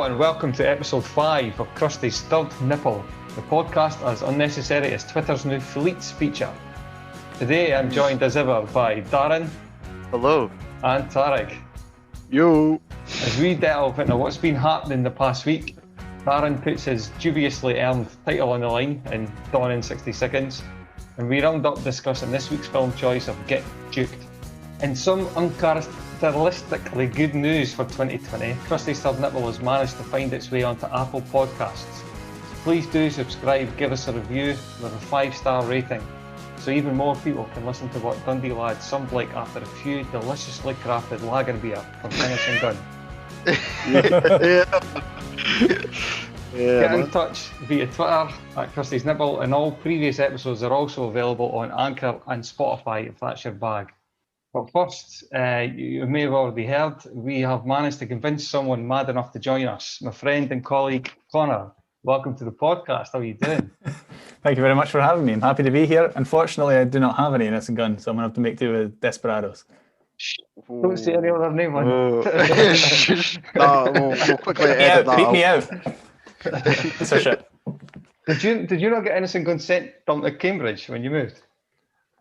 Hello and welcome to episode 5 of Krusty's third Nipple, the podcast as unnecessary as Twitter's new Fleets feature. Today I'm joined as ever by Darren. Hello. And Tarig. Yo. As we delve into what's been happening the past week, Darren puts his dubiously earned title on the line in Dawn in 60 Seconds, and we round up discussing this week's film choice of Get Juked. In some uncharacteristically good news for 2020, Krusty's Third Nipple has managed to find its way onto Apple Podcasts. Please do subscribe, give us a review with a 5-star rating, so even more people can listen to what Dundee lads summed like after a few deliciously crafted lager beer from Finishing Gun. Get in touch via Twitter at Krusty's Nipple, and all previous episodes are also available on Anchor and Spotify if that's your bag. But first, you may have already heard, we have managed to convince someone mad enough to join us. My friend and colleague, Connor. Welcome to the podcast. How are you doing? Thank you very much for having me. I'm happy to be here. Unfortunately, I do not have any innocent gun, so I'm going to have to make do with Desperados. Don't say any other name, man. We'll quickly edit that beat me out. So shit. Did you not get innocent gun sent down to Cambridge when you moved?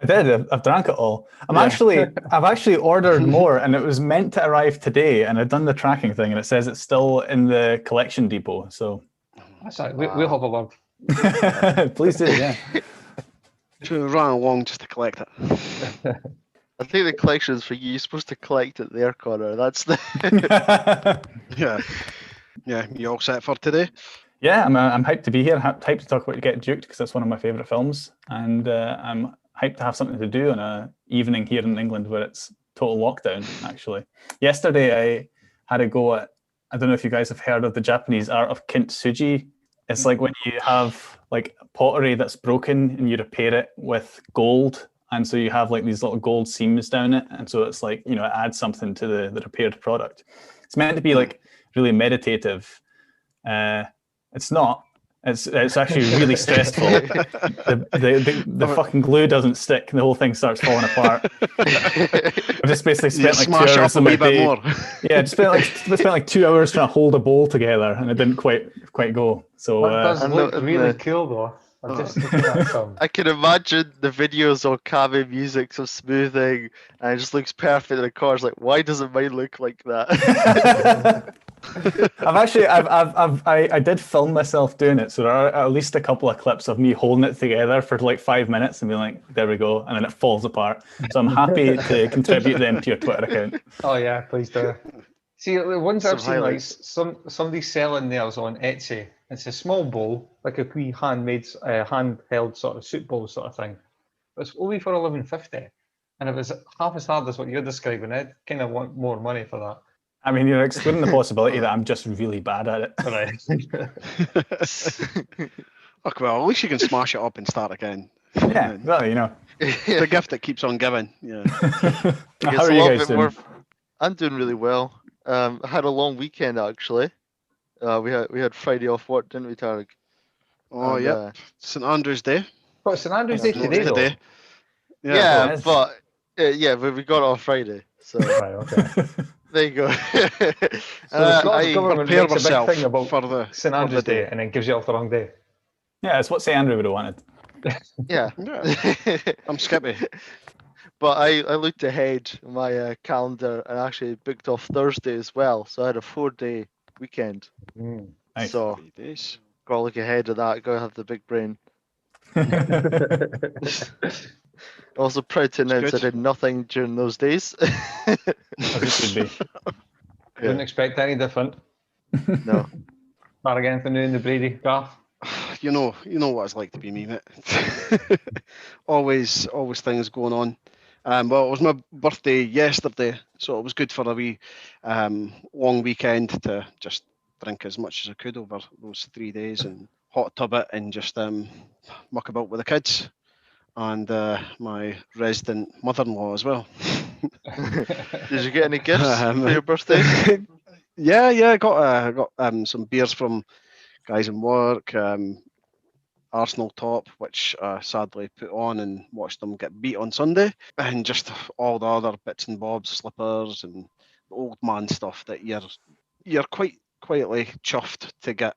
I did. I've drank it all. I've actually ordered more, and it was meant to arrive today, and I've done the tracking thing, and it says it's still in the collection depot. So that's right. We'll have a word. Please do, yeah. To run along just to collect it. I think the collection is for you. You're supposed to collect it there, Connor. That's the. Yeah. You all set for today? Yeah, I'm hyped to be here. Hyped to talk about Get Juked because that's one of my favourite films, and I'm hyped to have something to do on an evening here in England where it's total lockdown. Actually, yesterday I had a go at. I don't know if you guys have heard of the Japanese art of Kintsugi. It's like when you have like pottery that's broken and you repair it with gold. And so you have like these little gold seams down it. And so it's like, it adds something to the repaired product. It's meant to be like really meditative. It's not. It's actually really stressful. The fucking glue doesn't stick. The whole thing starts falling apart. I just basically spent like 2 hours on my day. Yeah, just spent like 2 hours trying to hold a bowl together, and it didn't quite go. So that does look really cool, though. I'm just looking at some. I can imagine the videos on Kami music, so smoothing, and it just looks perfect. And the car's like, why doesn't mine look like that? I did film myself doing it, so there are at least a couple of clips of me holding it together for like 5 minutes and being like, there we go, and then it falls apart. So I'm happy to contribute them to your Twitter account. Oh yeah, please do. See, the ones I've seen, like somebody selling theirs on Etsy. It's a small bowl, like a wee handheld sort of soup bowl sort of thing. But it's only for $11.50, and if it's half as hard as what you're describing, I'd kind of want more money for that. I mean, you're excluding the possibility that I'm just really bad at it. Right. Okay, well, at least you can smash it up and start again. Yeah, well, the gift that keeps on giving. Yeah. How are you guys doing? I'm doing really well. I had a long weekend actually. We had Friday off work, didn't we, Tarig? Oh, yeah. St Andrew's Day. Oh, St Andrew's Day today, though. Yeah, but we got it on Friday. So right, okay. There you go. So the Scottish government makes a big thing about for the St Andrew's Day and then gives you off the wrong day. Yeah, it's what St Andrew would have wanted. Yeah. I'm Skippy. But I looked ahead in my calendar and actually booked off Thursday as well. So I had a 4-day weekend. Nice. So gotta look ahead of that. Gotta have the big brain. Also proud to announce I did nothing during those days. As it should be. Wouldn't expect any different. No. Not again for new in the Brady gaff. You know what it's like to be me, mate. always things going on. Well, it was my birthday yesterday, so it was good for a wee long weekend to just drink as much as I could over those 3 days and hot tub it and just muck about with the kids and my resident mother-in-law as well. Did you get any gifts for your birthday? Yeah, I got some beers from guys in work. Arsenal top, which I sadly put on and watched them get beat on Sunday, and just all the other bits and bobs, slippers and old man stuff that you're quite quietly chuffed to get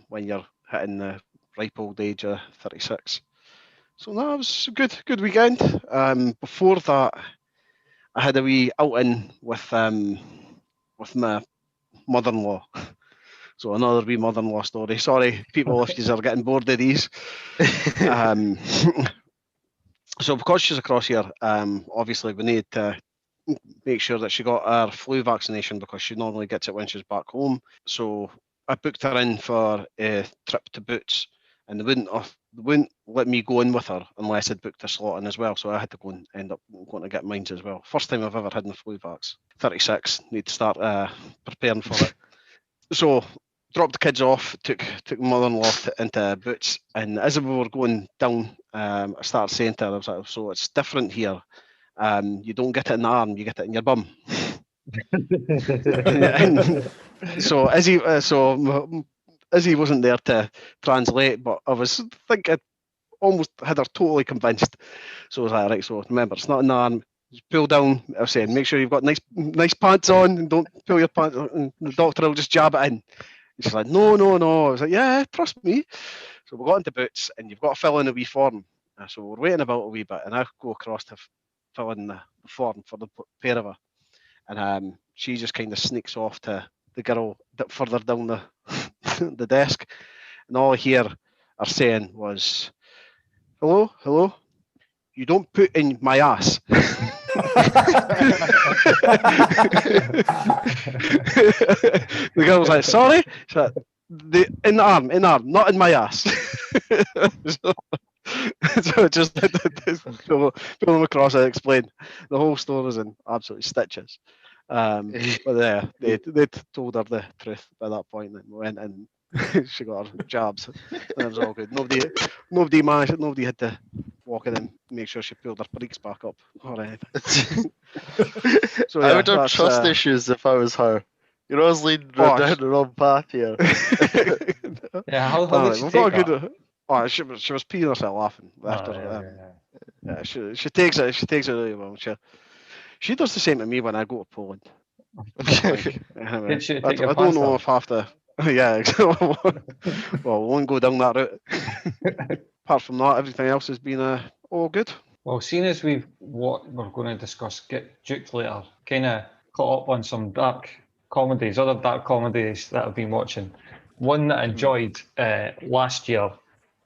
when you're hitting the ripe old age of 36. So that was a good weekend. Before that, I had a wee outing with my mother-in-law. So another wee mother-in-law story. Sorry, people, if you are getting bored of these. So because she's across here, obviously we need to make sure that she got her flu vaccination because she normally gets it when she's back home. So I booked her in for a trip to Boots, and they wouldn't let me go in with her unless I'd booked a slot in as well. So I had to go and end up going to get mine as well. First time I've ever had my flu vax. 36, need to start preparing for it. So dropped the kids off, took mother-in-law into Boots, and as we were going down, I started saying to her, I was like, so it's different here. You don't get it in the arm, you get it in your bum. And so Izzy wasn't there to translate, but I think I almost had her totally convinced. So I was like, right, so remember, it's not in the arm. Just pull down. I was saying, make sure you've got nice pants on, and don't pull your pants. And the doctor will just jab it in. And she's like, no. I was like, yeah, trust me. So we got into Boots, and you've got to fill in a wee form. So we're waiting about a wee bit, and I go across to fill in the form for the pair of her, and she just kind of sneaks off to the girl further down the the desk, and all I hear her saying was, hello, you don't put in my ass. The girl was like, sorry? She's like, in the arm, not in my ass. So just pull them across and explain. The whole story was in absolute stitches. But they told her the truth by that point, and went and she got her jabs. And it was all good. Nobody had to walk in and make sure she pulled her breeks back up or anything. So, I would have trust issues if I was her. You know, I was leading down the wrong path here. Yeah, how did she take that? She was peeing herself laughing after. Yeah, she takes it really well. She does the same to me when I go to Poland. Did she take your I don't know off? if I have to. Yeah, well, we won't go down that route. Apart from that, everything else has been all good. Well, seeing as what we're going to discuss, Get Duked later, kind of caught up on some other dark comedies that I've been watching. One that I enjoyed last year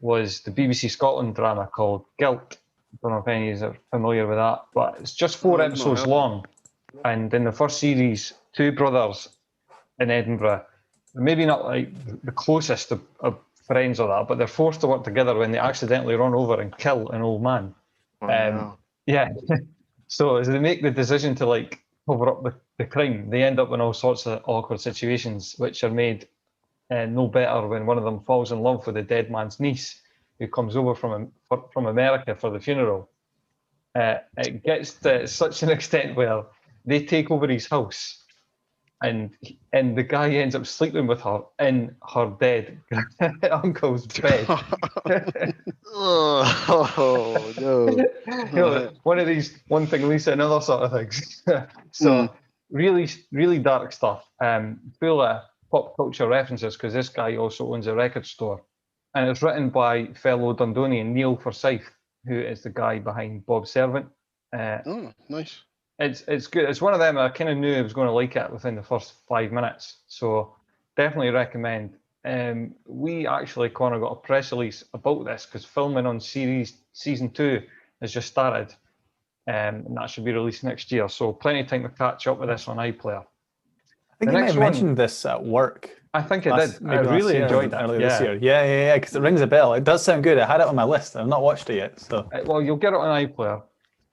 was the BBC Scotland drama called Guilt. I don't know if any of you are familiar with that, but it's just 4 episodes long. And in the first series, 2 brothers in Edinburgh, maybe not like the closest of friends or that, but they're forced to work together when they accidentally run over and kill an old man. Yeah. So as they make the decision to like cover up the crime, they end up in all sorts of awkward situations, which are made no better when one of them falls in love with the dead man's niece, who comes over from America for the funeral. It gets to such an extent where they take over his house, and the guy ends up sleeping with her in her dead uncle's bed. Oh no! One thing leads to another sort of things. So really, really dark stuff. Full of pop culture references because this guy also owns a record store, and it's written by fellow Dundonian Neil Forsyth, who is the guy behind Bob's Servant. Nice. It's good. It's one of them I kind of knew I was going to like it within the first 5 minutes, so definitely recommend. We actually, Connor, got a press release about this because filming on season 2 has just started, and that should be released next year. So plenty of time to catch up with this on iPlayer. I think you may have mentioned this at work. I think I did. I really enjoyed it earlier this year. Yeah, because it rings a bell. It does sound good. I had it on my list. I've not watched it yet. So well, you'll get it on iPlayer.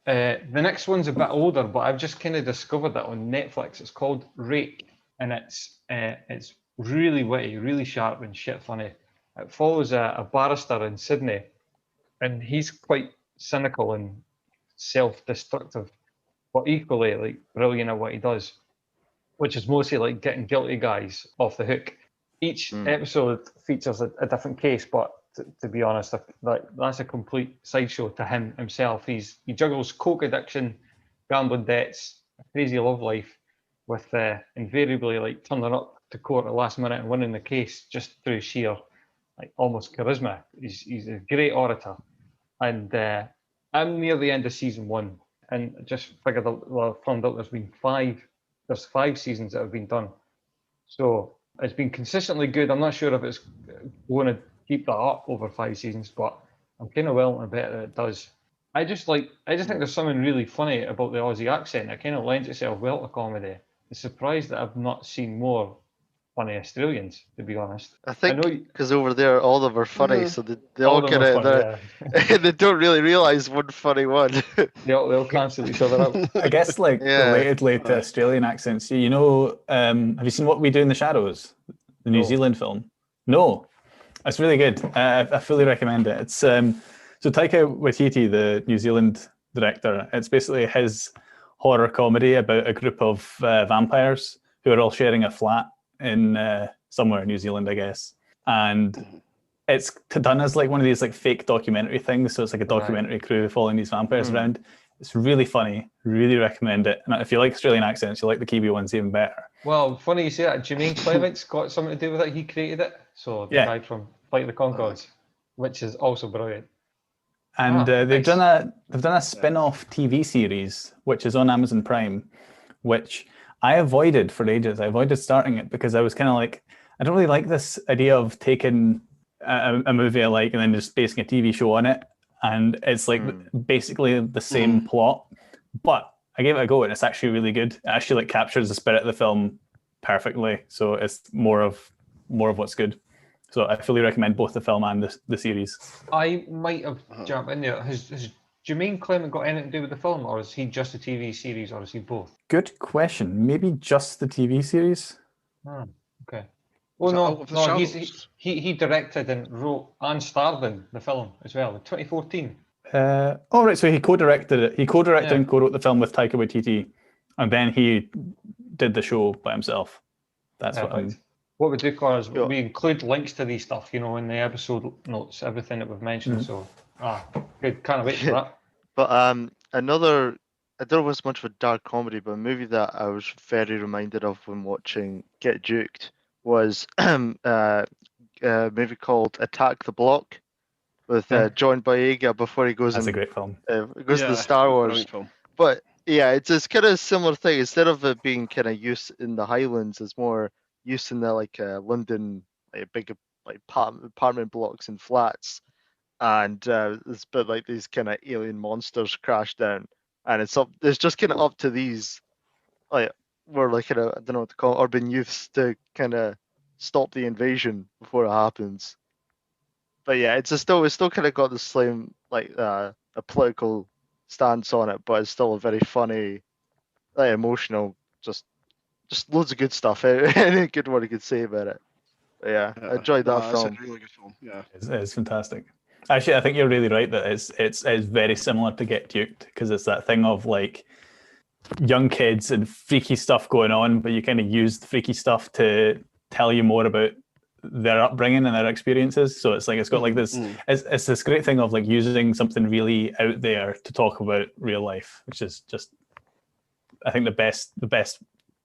The next one's a bit older, but I've just kind of discovered it on Netflix. It's called Rake, and it's really witty, really sharp, and shit funny. It follows a barrister in Sydney, and he's quite cynical and self-destructive, but equally like brilliant at what he does, which is mostly like getting guilty guys off the hook. Each episode features a different case, but to be honest, like that's a complete sideshow to himself. He juggles coke addiction, gambling debts, a crazy love life, with invariably like turning up to court at the last minute and winning the case just through sheer, like, almost charisma. He's a great orator. And I'm near the end of season 1, and I just figured out, well, I found out there's 5 seasons that have been done. So it's been consistently good. I'm not sure if it's going to keep that up over 5 seasons, but I'm kind of willing to bet that it does. I just think there's something really funny about the Aussie accent. It kind of lends itself well to comedy. I'm surprised that I've not seen more funny Australians, to be honest. I think because over there all of them are funny, so they all of get them are it. funny, yeah. They don't really realize one funny one. They'll cancel each other out. I guess, like, Yeah. relatedly to Australian accents, you know, have you seen What We Do in the Shadows, the New No. Zealand film? No, it's really good. I fully recommend it. It's so Taika Waititi, the New Zealand director, it's basically his horror comedy about a group of vampires who are all sharing a flat in somewhere in New Zealand, I guess. And it's done as like one of these like fake documentary things. So it's like a documentary crew following these vampires around. It's really funny. Really recommend it. And if you like Australian accents, you like the Kiwi ones even better. Well, funny you say that. Jermaine Clement's got something to do with it. He created it. So the guy from Flight of the Conchords, which is also brilliant. And they've nice. done a spin-off TV series which is on Amazon Prime, which I avoided for ages. I avoided starting it because I was kind of like, I don't really like this idea of taking a movie I like and then just basing a TV show on it. And it's like basically the same plot. But I gave it a go and it's actually really good. It actually like captures the spirit of the film perfectly. So it's more of what's good. So I fully recommend both the film and the series. I might have jumped in there. Has Jermaine Clement got anything to do with the film, or is he just a TV series, or is he both? Good question. Maybe just the TV series. Okay. Oh no, Shadows? he directed and wrote and starred in the film as well in 2014. Oh right, so he co-directed it. He co-directed and co-wrote the film with Taika Waititi, and then he did the show by himself. That's What we do, Connor, is we include links to these stuff, you know, in the episode notes, everything that we've mentioned. So, good. Can't wait for that. But another, I don't know if it's much of a dark comedy, but a movie that I was very reminded of when watching Get Juked was a movie called Attack the Block with John Boyega before he goes. That's a great film. Goes to the Star Wars. But yeah, it's kind of a similar thing. Instead of it being kind of used in the Highlands, it's more used in the London, like big like apartment blocks and flats, and it's been like these kind of alien monsters crash down, and it's just kind of up to these like we're like kind of, I don't know what to call it, urban youths to kind of stop the invasion before it happens. But yeah, it's still kind of got the same like a political stance on it, but it's still a very funny, like emotional, just loads of good stuff. Any good word you could say about it. But yeah, I enjoyed that film. It's a really good film. Yeah, it's fantastic. Actually, I think you're really right that it's very similar to Get Duked, because it's that thing of like young kids and freaky stuff going on, but you kind of use the freaky stuff to tell you more about their upbringing and their experiences. So it's like it's got like this it's this great thing of like using something really out there to talk about real life, which is just, I think, the best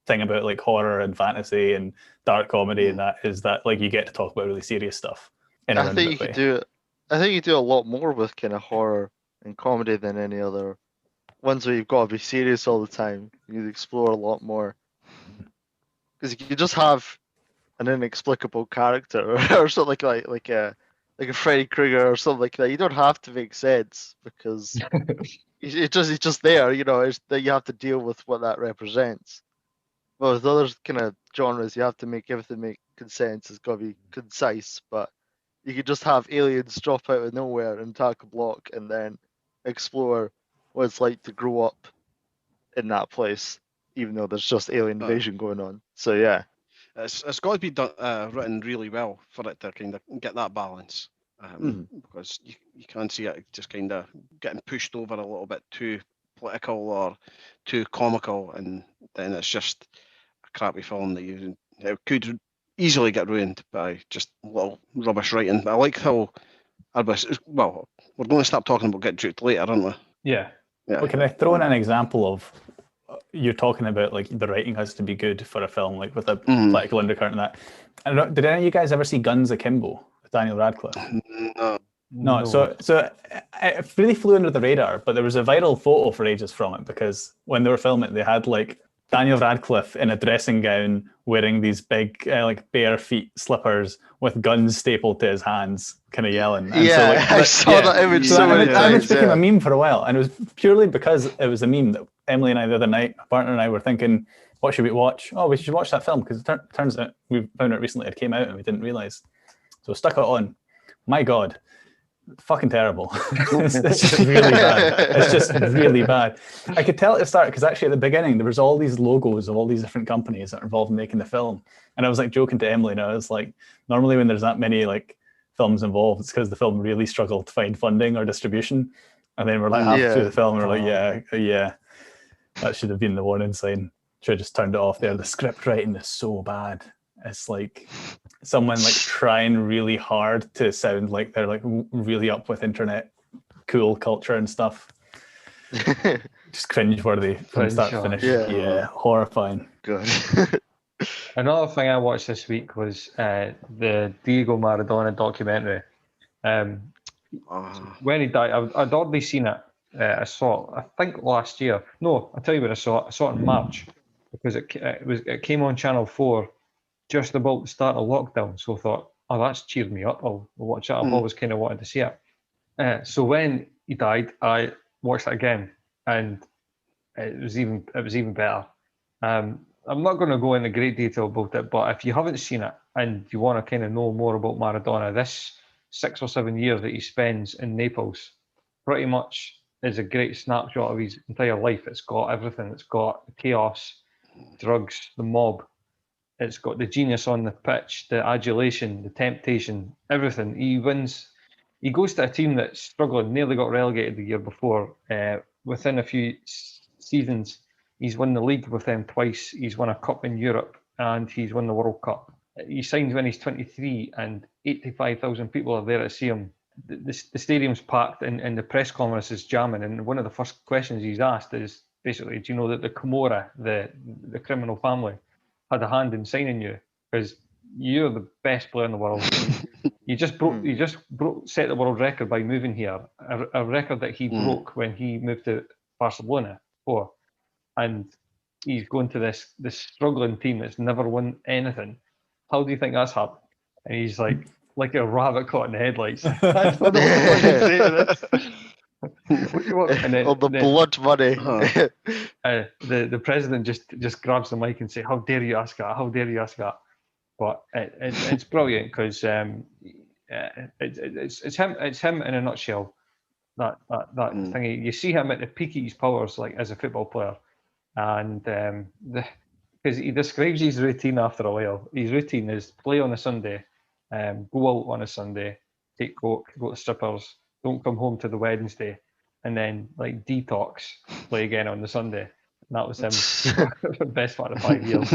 thing about like horror and fantasy and dark comedy and that is that like you get to talk about really serious stuff in a I think you could do a lot more with kind of horror and comedy than any other ones where you've got to be serious all the time. You can explore a lot more, because you can just have an inexplicable character or something like a Freddy Krueger or something like that. You don't have to make sense because it's just there. You know, it's that you have to deal with what that represents. But with other kind of genres, you have to make everything make sense. It's got to be concise. But you could just have aliens drop out of nowhere and attack a block, and then explore what it's like to grow up in that place, even though there's just alien invasion going on. So yeah. It's got to be done, written really well for it to kind of get that balance, because you can't see it just kind of getting pushed over a little bit too political or too comical, and then it's just a crappy film that it could easily get ruined by just little rubbish writing. I like how we're going to start talking about Get Juked later, aren't we? Yeah. But can I throw in an example of you're talking about like the writing has to be good for a film, like with a political undercurrent and that. Did any of you guys ever see Guns Akimbo with Daniel Radcliffe? No, so it really flew under the radar, but there was a viral photo for ages from it because when they were filming it, they had like Daniel Radcliffe in a dressing gown wearing these big like bare feet slippers with guns stapled to his hands, kind of yelling. And Yeah, so, like, I saw that image so many that image times. became a meme for a while, and it was purely because it was a meme that Emily and I the other night, my partner and I, were thinking, what should we watch? Oh, we should watch that film because it turns out we found out recently it came out and we didn't realize. So stuck it on. My God. Fucking terrible. It's just really bad. It's just really bad. I could tell at the start because actually at the beginning there was all these logos of all these different companies that are involved in making the film, and I was like joking to Emily, and I was like, normally when there's that many like films involved, it's because the film really struggled to find funding or distribution, and then we're like halfway through the film, and we're like, yeah, that should have been the warning sign. Should have just turned it off there. The script writing is so bad. It's like someone like trying really hard to sound like they're like really up with internet cool culture and stuff. Just cringe-worthy from start to finish. Yeah, horrifying. Good. Another thing I watched this week was the Diego Maradona documentary. When he died, I'd already seen it. I saw it, I think last year. No, I'll tell you when I saw it. I saw it in March because it came on Channel 4 just about the start of lockdown. So I thought, oh, that's cheered me up. I'll watch it. I've always kind of wanted to see it. So when he died, I watched it again, and it was even better. I'm not going to go into great detail about it, but if you haven't seen it and you want to kind of know more about Maradona, this 6 or 7 years that he spends in Naples pretty much is a great snapshot of his entire life. It's got everything. It's got the chaos, drugs, the mob. It's got the genius on the pitch, the adulation, the temptation, everything. He wins. He goes to a team that's struggling, nearly got relegated the year before. Within a few seasons, he's won the league with them twice. He's won a cup in Europe, and he's won the World Cup. He signs when he's 23, and 85,000 people are there to see him. The stadium's packed, and the press conference is jamming. And one of the first questions he's asked is basically, do you know that the Camorra, the criminal family, had a hand in signing you because you're the best player in the world. You just set the world record by moving here, a record that he broke when he moved to Barcelona before, and he's going to this struggling team that's never won anything. How do you think that's happened? And he's like a rabbit caught in the headlights. I don't know what to say to this. All the blood money. The president just grabs the mic and says, "How dare you ask that? How dare you ask that?" But it's brilliant because it's him in a nutshell. That thing. You see him at the peak of his powers, like as a football player, and because he describes his routine after a while. His routine is play on a Sunday, go out on a Sunday, take coke, go to strippers, don't come home to the Wednesday, and then like detox, play again on the Sunday. And that was him for the best part of 5 years.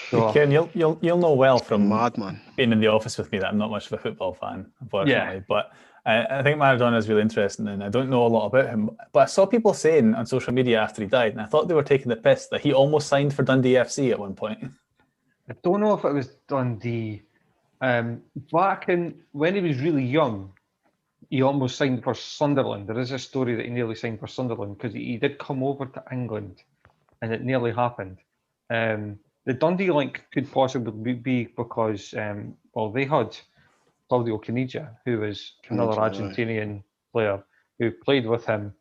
So, Kieran, you'll know well from madman being in the office with me that I'm not much of a football fan, unfortunately. Yeah. But I think Maradona is really interesting, and I don't know a lot about him. But I saw people saying on social media after he died, and I thought they were taking the piss that he almost signed for Dundee FC at one point. I don't know if it was Dundee. Back when he was really young, he almost signed for Sunderland. There is a story that he nearly signed for Sunderland because he did come over to England, and it nearly happened. The Dundee link could possibly be because they had Claudio Caniggia, who was another Argentinian player who played with him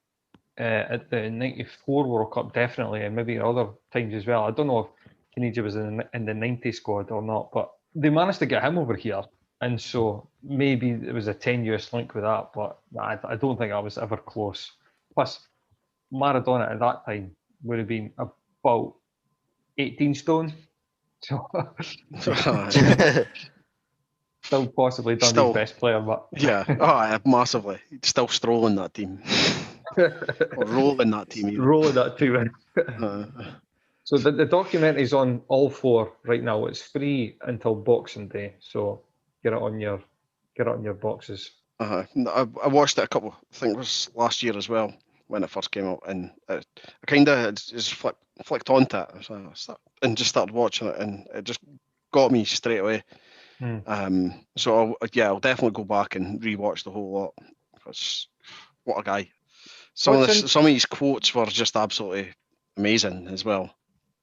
at the '94 World Cup, definitely, and maybe other times as well. I don't know if Caniggia was in the '90 squad or not, but they managed to get him over here, and so maybe it was a tenuous link with that, but I don't think I was ever close. Plus, Maradona at that time would have been about 18 stone, so still possibly Dundee's best player, but massively still strolling that team, or rolling that team, even. Rolling that team in. So the documentary's on all 4 right now. It's free until Boxing Day, so get it on your boxes. I watched it I think it was last year as well, when it first came out, and I kind of just flicked onto it, and just started watching it, and it just got me straight away. So I'll definitely go back and rewatch the whole lot, because what a guy. Some of his quotes were just absolutely amazing as well.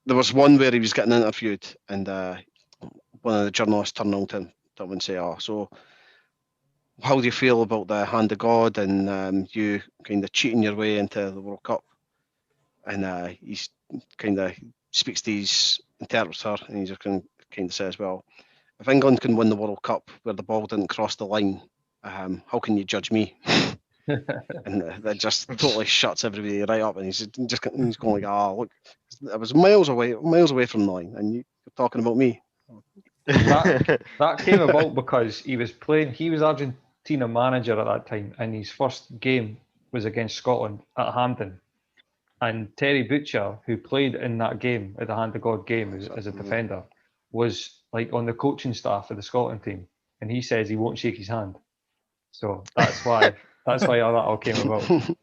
There was one where he was getting interviewed, and one of the journalists turned around to him and say, "Oh, so how do you feel about the hand of God and you kind of cheating your way into the World Cup?" And he's kind of speaks to his interpreter, and he just kind of says, "Well, if England can win the World Cup where the ball didn't cross the line, how can you judge me?" And that just totally shuts everybody right up, and he's going like, "Oh, look, I was miles away from the line, and you're talking about me." That came about because he was Argentina manager at that time, and his first game was against Scotland at Hampden. And Terry Butcher, who played in that game, at the Hand of God game as a defender, was like on the coaching staff of the Scotland team, and he says he won't shake his hand. So that's why that all came about.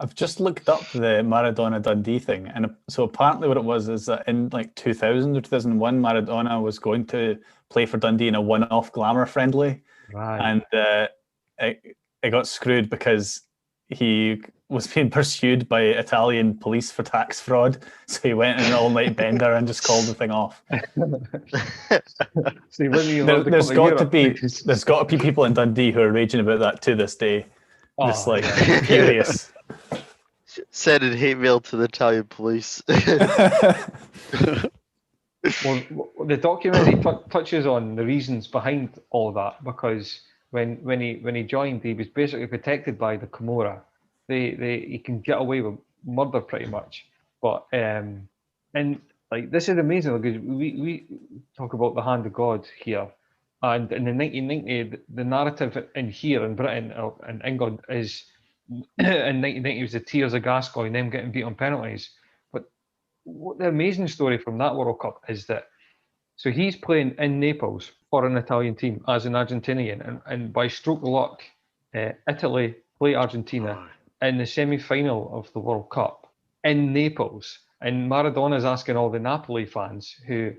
I've just looked up the Maradona Dundee thing, and so apparently what it was is that in like 2000 or 2001, Maradona was going to play for Dundee in a one-off glamour friendly, and it got screwed because he was being pursued by Italian police for tax fraud, so he went in an all-night bender and just called the thing off. So there's got to be people in Dundee who are raging about that to this day, just furious. Sending hate mail to the Italian police. Well, the documentary touches on the reasons behind all that, because when he joined, he was basically protected by the Camorra. He can get away with murder pretty much, but and like this is amazing because we talk about the hand of God here, and in the 1990 the narrative in here in Britain and England is. In 1990 was the Tears of Gascoigne, them getting beat on penalties. But what the amazing story from that World Cup is that, so he's playing in Naples for an Italian team as an Argentinian, and by stroke of luck, Italy play Argentina in the semi-final of the World Cup in Naples. And Maradona's asking all the Napoli fans, who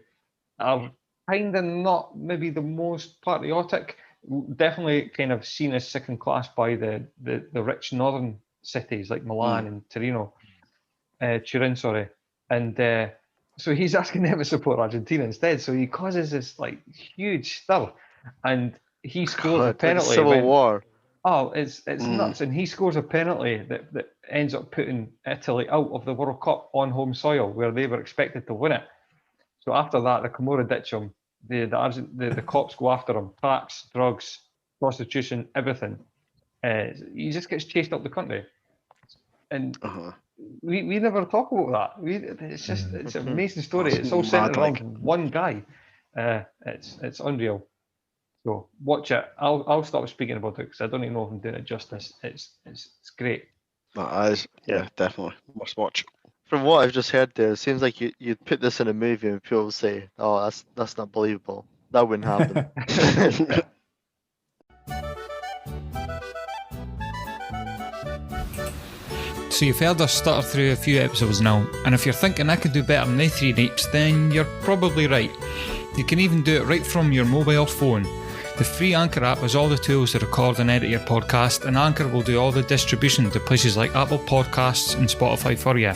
are kind of not maybe the most patriotic, definitely kind of seen as second class by the rich northern cities like Milan and Turin, sorry. And so he's asking them to support Argentina instead. So he causes this like huge stir, and he scores a penalty. Civil War. Oh, it's nuts! And he scores a penalty that ends up putting Italy out of the World Cup on home soil, where they were expected to win it. So after that, the Camorra ditch him. The cops go after him. Tax, drugs, prostitution, everything. He just gets chased up the country, and we never talk about that. It's an amazing story. It's all centered around one guy. It's unreal. So watch it. I'll stop speaking about it because I don't even know if I'm doing it justice. It's great. That is, yeah, definitely must watch. From what I've just heard there, it seems like you'd put this in a movie and people would say, "Oh, that's not believable. That wouldn't happen." So you've heard us stutter through a few episodes now, and if you're thinking I could do better than they three rapes, then you're probably right. You can even do it right from your mobile phone. The free Anchor app has all the tools to record and edit your podcast, and Anchor will do all the distribution to places like Apple Podcasts and Spotify for you.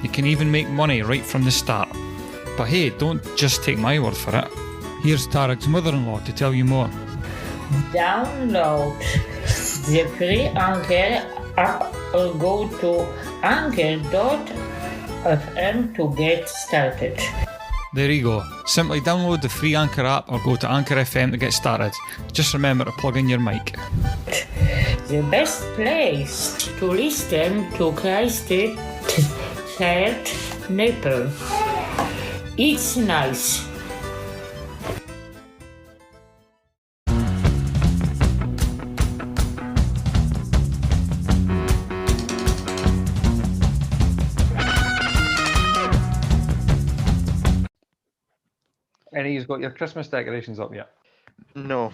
You can even make money right from the start. But hey, don't just take my word for it. Here's Tarig's mother-in-law to tell you more. Download the free Anchor app or go to anchor.fm to get started. There you go. Simply download the free Anchor app or go to Anchor FM to get started. Just remember to plug in your mic. The best place to listen to Krusty third Nipple. It's nice. Any of you's got your Christmas decorations up yet? No.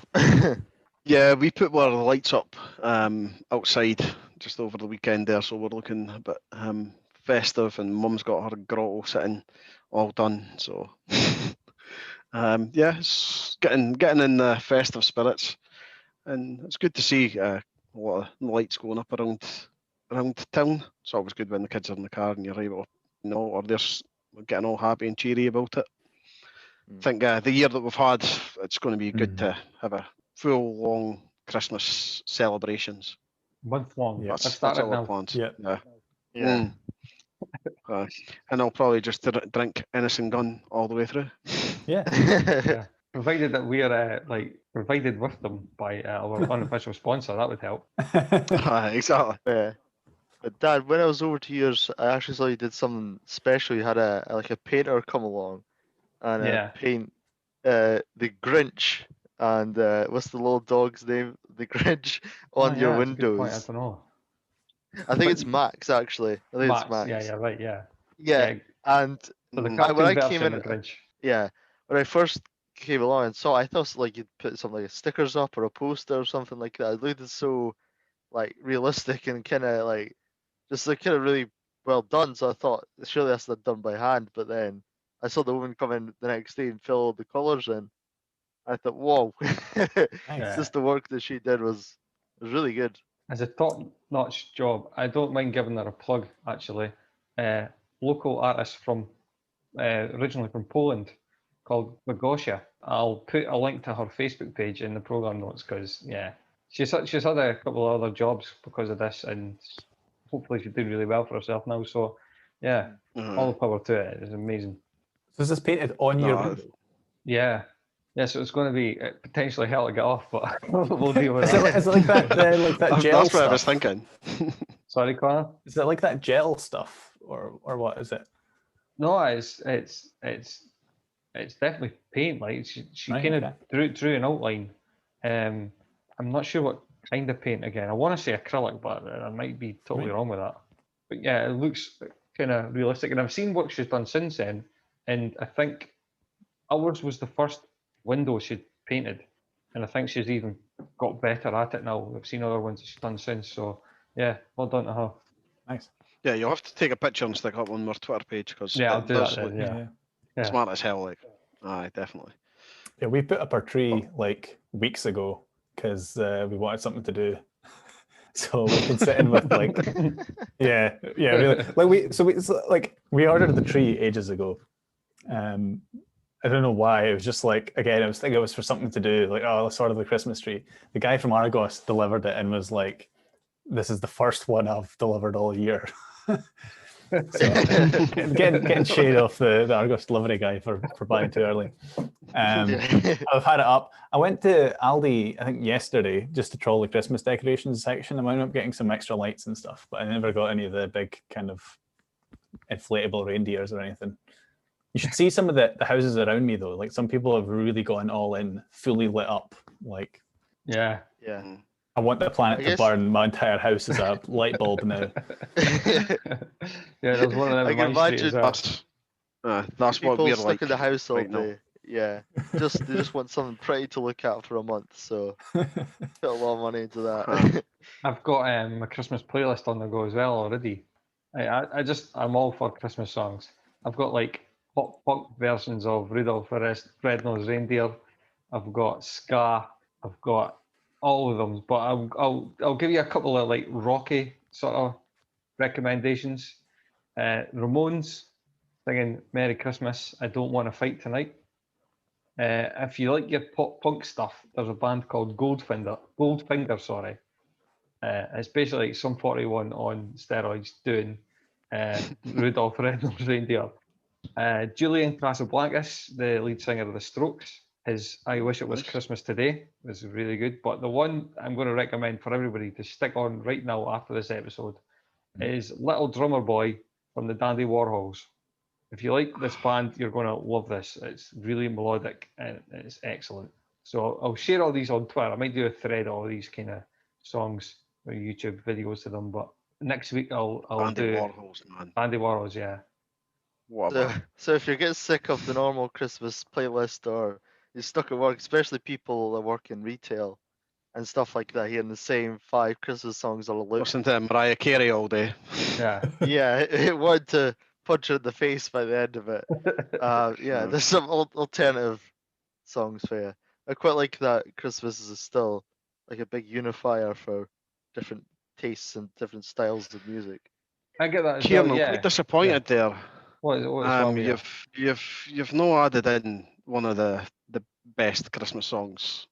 Yeah, we put our lights up outside just over the weekend there, so we're looking a bit festive, and Mum's got her grotto sitting all done. So yeah, it's getting in the festive spirits, and it's good to see a lot of lights going up around town. It's always good when the kids are in the car and you're able, or they're getting all happy and cheery about it. I think the year that we've had, it's going to be good to have a full long Christmas celebrations. Month long. Yeah. I That's started all our now. plans. Yeah. Yeah. And I'll probably just drink Innocent Gun all the way through. Yeah. Yeah. Provided that we are provided with them by our unofficial sponsor, that would help. Exactly. Yeah. But Dad, when I was over to yours, I actually saw you did something special. You had a painter come along and Yeah. paint the Grinch and what's the little dog's name? The Grinch on your that's a good point. I windows. don't know. I think it's Max actually. I think it's Max. Yeah, you're right. Yeah. Yeah. And So the Mm. cartoon when I version came of in, Grinch. yeah, when I first came along and saw, I thought like you'd put something like stickers up or a poster or something like that. It looked so like realistic and kind of like just like kind of really well done. So I thought surely that's not done by hand. But then I saw the woman come in the next day and fill all the colours in. I thought, whoa, Yeah. just the work that she did was really good. As a top-notch job, I don't mind giving her a plug. Actually, local artist from originally from Poland, called Wagosia. I'll put a link to her Facebook page in the program notes because she's had a couple of other jobs because of this, and hopefully she's doing really well for herself now. So all the power to it. It's amazing. So is this painted on your window? Yeah. Yeah, so it's going to be potentially hell to get off, but we'll deal with Is that. it like that gel That's what I was stuff? thinking. Sorry, Connor? Is it like that gel stuff, or what is it? No, it's definitely paint. Like she Right, kind of okay. drew an outline. I'm not sure what kind of paint again. I want to say acrylic, but I might be totally Right. wrong with that. But yeah, it looks kind of realistic. And I've seen work she's done since then, and I think ours was the first window she'd painted, and I think she's even got better at it now. I've seen other ones that she's done since. So yeah, well done to her. Nice. Yeah, you'll have to take a picture and stick up on our Twitter page because Yeah, I'll it do that does then. look Yeah. Yeah. smart as hell. Like, aye, definitely. Yeah, we put up our tree like weeks ago because we wanted something to do. So we've been sitting with like, yeah, really. Like we ordered the tree ages ago. I don't know why. It was just like, again, I was thinking it was for something to do. Like, oh, let's order the Christmas tree. The guy from Argos delivered it and was like, "This is the first one I've delivered all year." So, getting shade off the Argos delivery guy for buying too early. I've had it up. I went to Aldi, I think yesterday, just to troll the Christmas decorations section. I wound up getting some extra lights and stuff, but I never got any of the big kind of inflatable reindeers or anything. You should see some of the houses around me though. Like some people have really gone all in, fully lit up. Like Yeah. I want the planet I to guess- burn. My entire house is a light bulb now. Yeah, there's one of them I in can my street as imagine well. That's what people we're stuck like in the house all right now. day. Yeah, they just want something pretty to look at for a month. So put a lot of money into that. I've got a Christmas playlist on the go as well already. I'm all for Christmas songs. I've got like pop punk versions of Rudolph the Red-Nosed Reindeer. I've got ska. I've got all of them, but I'll give you a couple of like rocky sort of recommendations. Ramones singing "Merry Christmas, I Don't Want to Fight Tonight." If you like your pop punk stuff, there's a band called Goldfinger, sorry. It's basically like Sum 41 on steroids doing Rudolph the Red-Nosed Reindeer. Julian Casablancas, the lead singer of the Strokes, his "I Wish It Was Christmas Today" was really good. But the one I'm going to recommend for everybody to stick on right now after this episode is "Little Drummer Boy" from the Dandy Warhols. If you like this band, you're going to love this. It's really melodic and it's excellent. So I'll share all these on Twitter. I might do a thread of all these kind of songs or YouTube videos to them. But next week I'll Andy do Warhols, man. Dandy Warhols, yeah. What a So, man. so if you get sick of the normal Christmas playlist or you're stuck at work, especially people that work in retail, and stuff like that, hearing the same 5 Christmas songs on a loop. Listen to Mariah Carey all day. Yeah. Yeah, it wanted to punch her in the face by the end of it. Yeah, there's some alternative songs for you. I quite like that Christmas is still like a big unifier for different tastes and different styles of music. I get that as Kieran, well, I'm yeah. quite disappointed there. What's wrong with you? You've no added in one of the best Christmas songs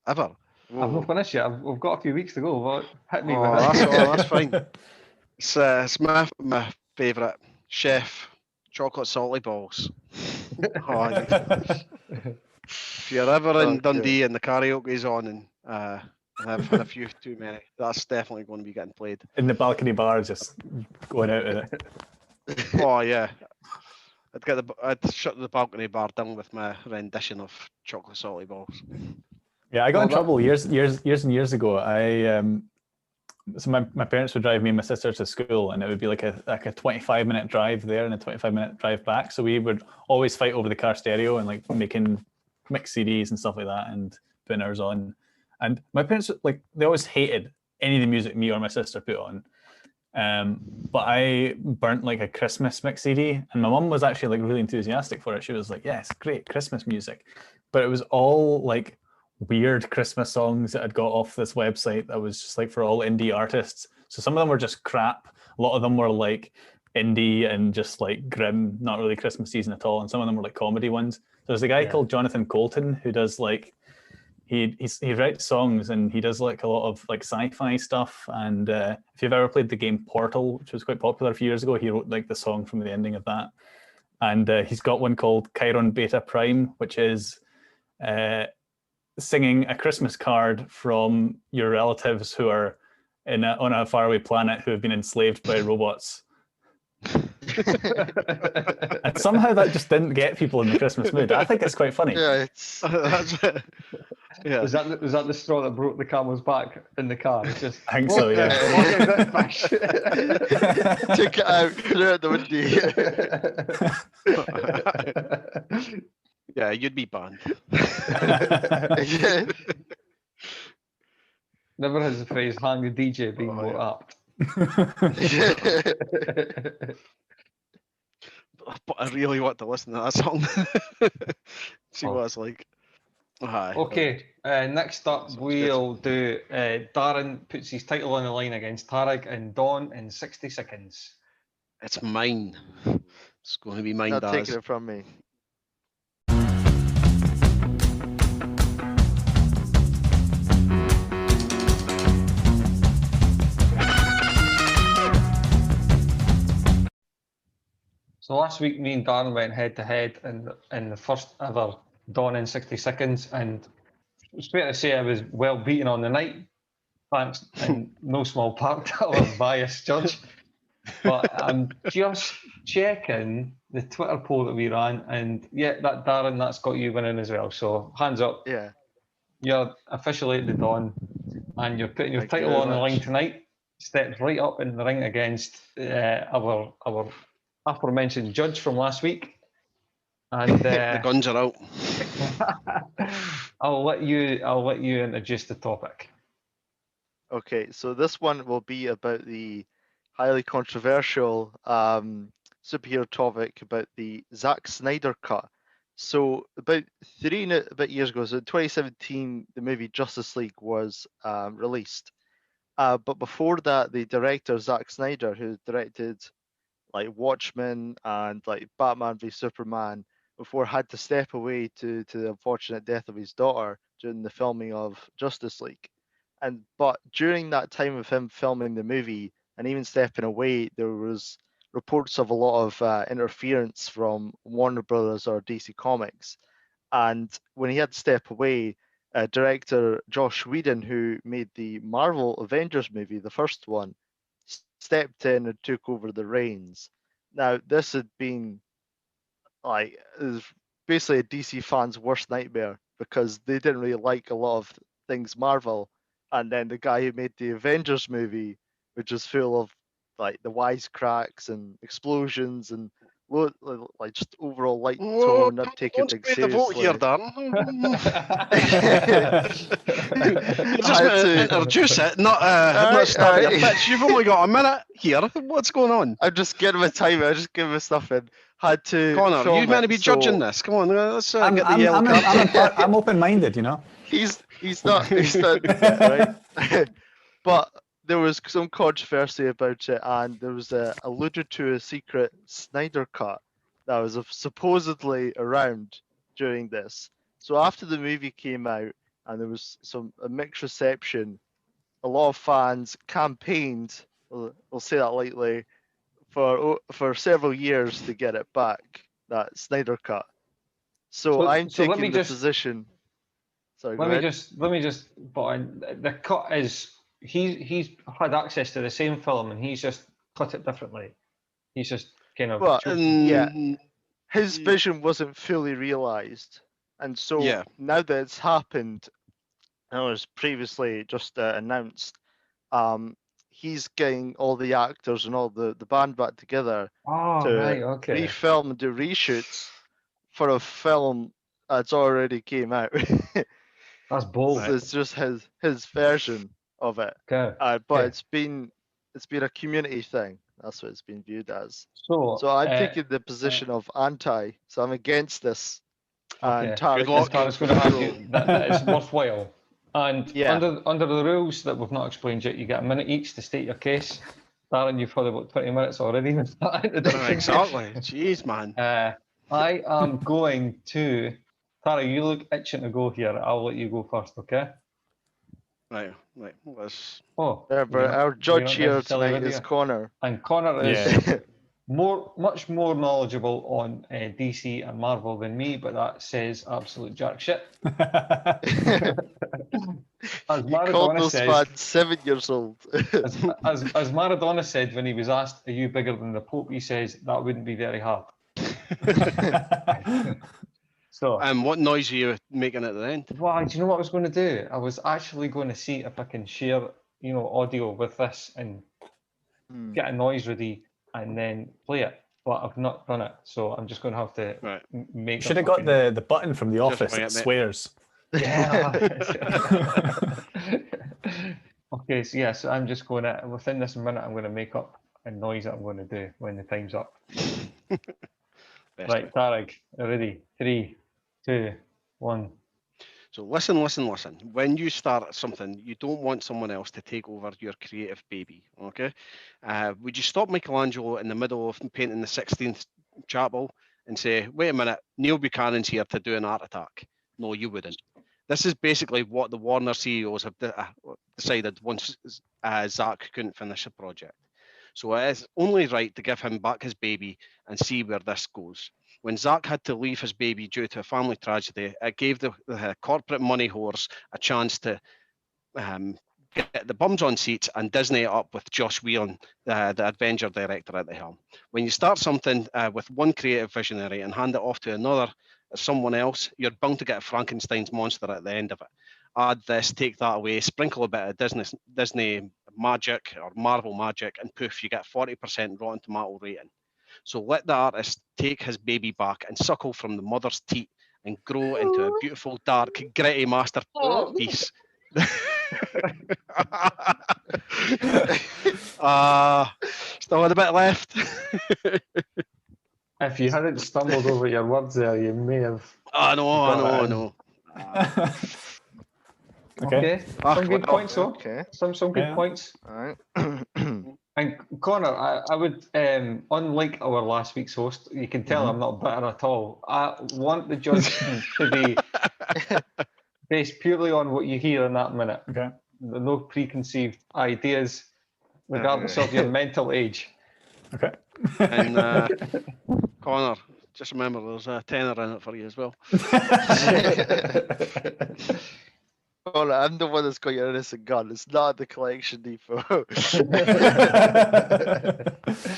ever. I've not finished yet. We've got a few weeks to go. But hit me with it. That's fine. It's my favourite. Chef, chocolate salty balls. If you're ever in Dundee and the karaoke's on and I've had a few too many, that's definitely going to be getting played. In the balcony bar, just going out in it. Oh yeah, I'd shut the balcony bar down with my rendition of chocolate salty balls. Yeah, I got in trouble years and years ago. So my parents would drive me and my sister to school, and it would be like a 25-minute drive there and a 25-minute drive back. So we would always fight over the car stereo and like making mixed CDs and stuff like that and putting ours on. And my parents, like, they always hated any of the music me or my sister put on. But I burnt like a Christmas mix CD, and my mum was actually like really enthusiastic for it. She was like, "Yes, great Christmas music," but it was all like weird Christmas songs that I'd got off this website that was just like for all indie artists. So some of them were just crap. A lot of them were like indie and just like grim, not really Christmas season at all. And some of them were like comedy ones. There's a guy called Jonathan Colton who does like he writes songs, and he does like a lot of like sci-fi stuff. And if you've ever played the game Portal, which was quite popular a few years ago, he wrote like the song from the ending of that. And he's got one called Chiron Beta Prime, which is singing a Christmas card from your relatives who are on a faraway planet who have been enslaved by robots. And somehow that just didn't get people in the Christmas mood. I think it's quite funny. Yeah, it's Yeah. Was that the straw that broke the camel's back in the car? It's just, I think so, yeah. took it out, threw it out the window. Yeah, you'd be banned. Never has the phrase "hang the DJ" being more apt. But I really want to listen to that song. See what it's like. Aye. Okay, next up we'll do Darren puts his title on the line against Tarig and Dawn in 60 seconds. It's mine. It's going to be mine, Not Daz. taking it from me. So last week, me and Darren went head to head in the first ever Dawn in 60 seconds, and it's fair to say I was well beaten on the night, thanks in no small part to our biased judge. But I'm just checking the Twitter poll that we ran, and yeah, that Darren, that's got you winning as well. So hands up. Yeah. You're officially at the Dawn, and you're putting your Thank you title very on the much. line tonight. Steps right up in the ring against our aforementioned judge from last week. And The guns are out. I'll let you introduce the topic. Okay, so this one will be about the highly controversial superhero topic about the Zack Snyder cut. So about 3 and a bit years ago, so in 2017, the movie Justice League was released. But before that, the director Zack Snyder, who directed like Watchmen and like Batman v Superman, before had to step away to the unfortunate death of his daughter during the filming of Justice League. But during that time of him filming the movie and even stepping away, there was reports of a lot of interference from Warner Brothers or DC Comics. And when he had to step away, director Joss Whedon, who made the Marvel Avengers movie, the first one, stepped in and took over the reins. Now, this had been like, it was basically a DC fan's worst nightmare because they didn't really like a lot of things Marvel. And then the guy who made the Avengers movie, which was full of like the wisecracks and explosions and like just overall light Whoa, tone, not taking don't things sway the vote here, seriously. Darren. You're I just had meant to to- introduce it, not Aye, start your aye. pitch. You've only got a minute here. What's going on? I'm just getting my time. I just give my stuff in. Had to. Connor, film you meant to it, be so judging this. Come on, let's I'm, get the I'm, yellow I'm, card. I'm open-minded, you know. He's not yet, right? But there was some controversy about it, and there was alluded to a secret Snyder Cut that was supposedly around during this. So after the movie came out, and there was a mixed reception, a lot of fans campaigned. We'll say that lightly, for several years to get it back. That Snyder Cut. So I'm so let taking me the just- position. Sorry, Let go me ahead. just put in, the cut is he's had access to the same film and he's just cut it differently. He's just kind of Well, chosen- yeah. Mm, His vision wasn't fully realized, and so Yeah. now that it's happened, and it was previously just announced, he's getting all the actors and all the band back together Oh, to right, okay. refilm and do reshoots for a film that's already came out. That's bold. So it's just his version of it. Okay. But Okay. it's been a community thing. That's what it's been viewed as. So So I'm taking the position of anti. So I'm against this. And okay. Tarig Good luck. Tara's going to argue that it's worthwhile. And Yeah. under the rules that we've not explained yet, you get a minute each to state your case. Darren, you've had about 20 minutes already with that introduction. exactly. Jeez, man. I am going to. Tara, you look itching to go here. I'll let you go first, okay? Right. Let's. Oh, Yeah, but you're not- our you're judge not here necessarily tonight with is you. Connor. And Connor is Yeah. much more knowledgeable on DC and Marvel than me, but that says absolute jack shit. As You called Maradona those says, fans 7 years old. as Maradona said when he was asked, "Are you bigger than the Pope?" He says that wouldn't be very hard. So, What noise are you making at the end? well, do you know what I was going to do? I was actually going to see if I can share, audio with this and get a noise ready and then play it. But I've not done it, so I'm just going to have to Right. make. Should have got the button from The Office bring that it, mate. swears. Yeah. Okay, so yeah, so I'm just going to, within this minute, I'm going to make up a noise that I'm going to do when the time's up. Best Right, way. Tarig, ready? 3, 2, 1. So listen. When you start something, you don't want someone else to take over your creative baby. Okay? Would you stop Michelangelo in the middle of painting the 16th chapel and say, "Wait a minute, Neil Buchanan's here to do an art attack"? No, you wouldn't. This is basically what the Warner CEOs have decided once Zach couldn't finish the project. So it is only right to give him back his baby and see where this goes. When Zach had to leave his baby due to a family tragedy, it gave the corporate money whores a chance to get the bums on seats and Disney it up with Joss Whedon, the Avenger director at the helm. When you start something with one creative visionary and hand it off to someone else, you're bound to get a Frankenstein's monster at the end of it. Add this, take that away, sprinkle a bit of Disney magic or Marvel magic, and poof, you get 40% Rotten Tomato rating. So let the artist take his baby back and suckle from the mother's teat and grow into a beautiful, dark, gritty masterpiece. Still had a bit left. If you hadn't stumbled over your words there, you may have. I know. Okay. Some good points, though. Okay. Some good Yeah. points. All right. And Connor, I would, unlike our last week's host, you can tell I'm not bitter at all. I want the judging to be based purely on what you hear in that minute. Okay. No preconceived ideas, regardless of your mental age. Okay. And Connor, just remember there's a tenner in it for you as well. Connor, I'm the one that's got your innocent gun. It's not the collection depot.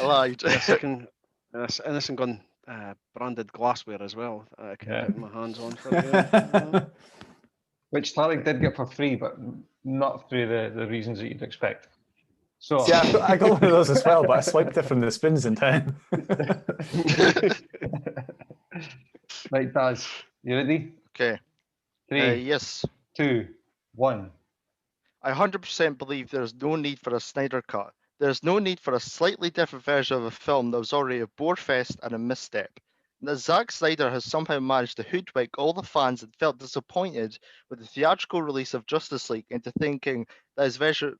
I lied. This innocent gun branded glassware as well. I can Yeah. get my hands on for you. Which Tarig did get for free, but not through the reasons that you'd expect. So Yeah, I got one of those as well, but I swiped it from the spins in town. right, Daz, you ready? Okay. 3, Yes. 2, 1. I 100% believe there is no need for a Snyder Cut. There is no need for a slightly different version of a film that was already a bore fest and a misstep. And that Zack Snyder has somehow managed to hoodwink all the fans that felt disappointed with the theatrical release of Justice League into thinking that his version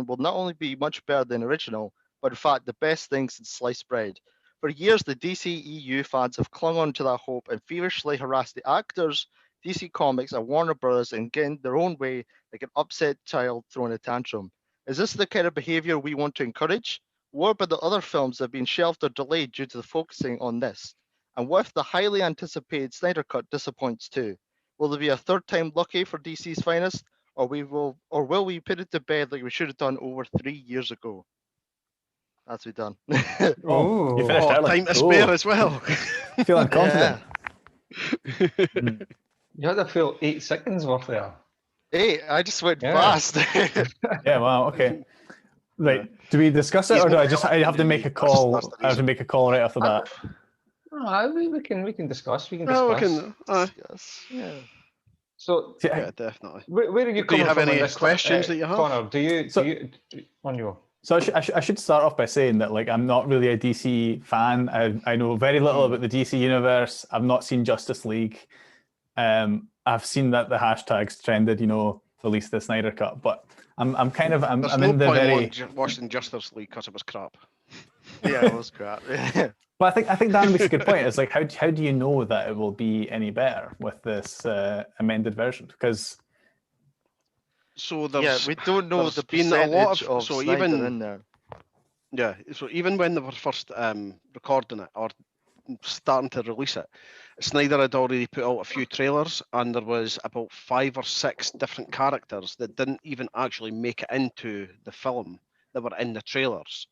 will not only be much better than original, but in fact the best thing since sliced bread. For years, the DC EU fans have clung on to that hope and feverishly harassed the actors, DC Comics, and Warner Brothers in getting their own way like an upset child throwing a tantrum. Is this the kind of behavior we want to encourage? What about the other films that have been shelved or delayed due to the focusing on this? And what if the highly anticipated Snyder Cut disappoints too? Will there be a third time lucky for DC's finest, or will we put it to bed like we should have done over 3 years ago? That's we done. Oh, you finished early. Time to spare as well. Feeling confident. You had a full 8 seconds worth there. Hey, I just went Yeah. fast. Yeah, wow, okay. Right, do we discuss it, or do I have to make a call? I have to make a call right off the bat. We can discuss. We can No, discuss. we can. Yes. Yeah. So, Yeah, definitely. where are you Do you coming have from any on this, questions that you have? Connor? Do you? So- On you. So I should start off by saying that like I'm not really a DC fan. I know very little about the DC universe. I've not seen Justice League. I've seen that the hashtags trended, release the Snyder Cut, but I'm There's in no the point very. watching Justice League because it was crap. Yeah, it was crap. But I think Dan makes a good point. It's like how do you know that it will be any better with this amended version? Because So there's we don't know there's the been percentage a lot of Snyder in there. Yeah, so even when they were first recording it or starting to release it, Snyder had already put out a few trailers, and there was about 5 or 6 different characters that didn't even actually make it into the film that were in the trailers.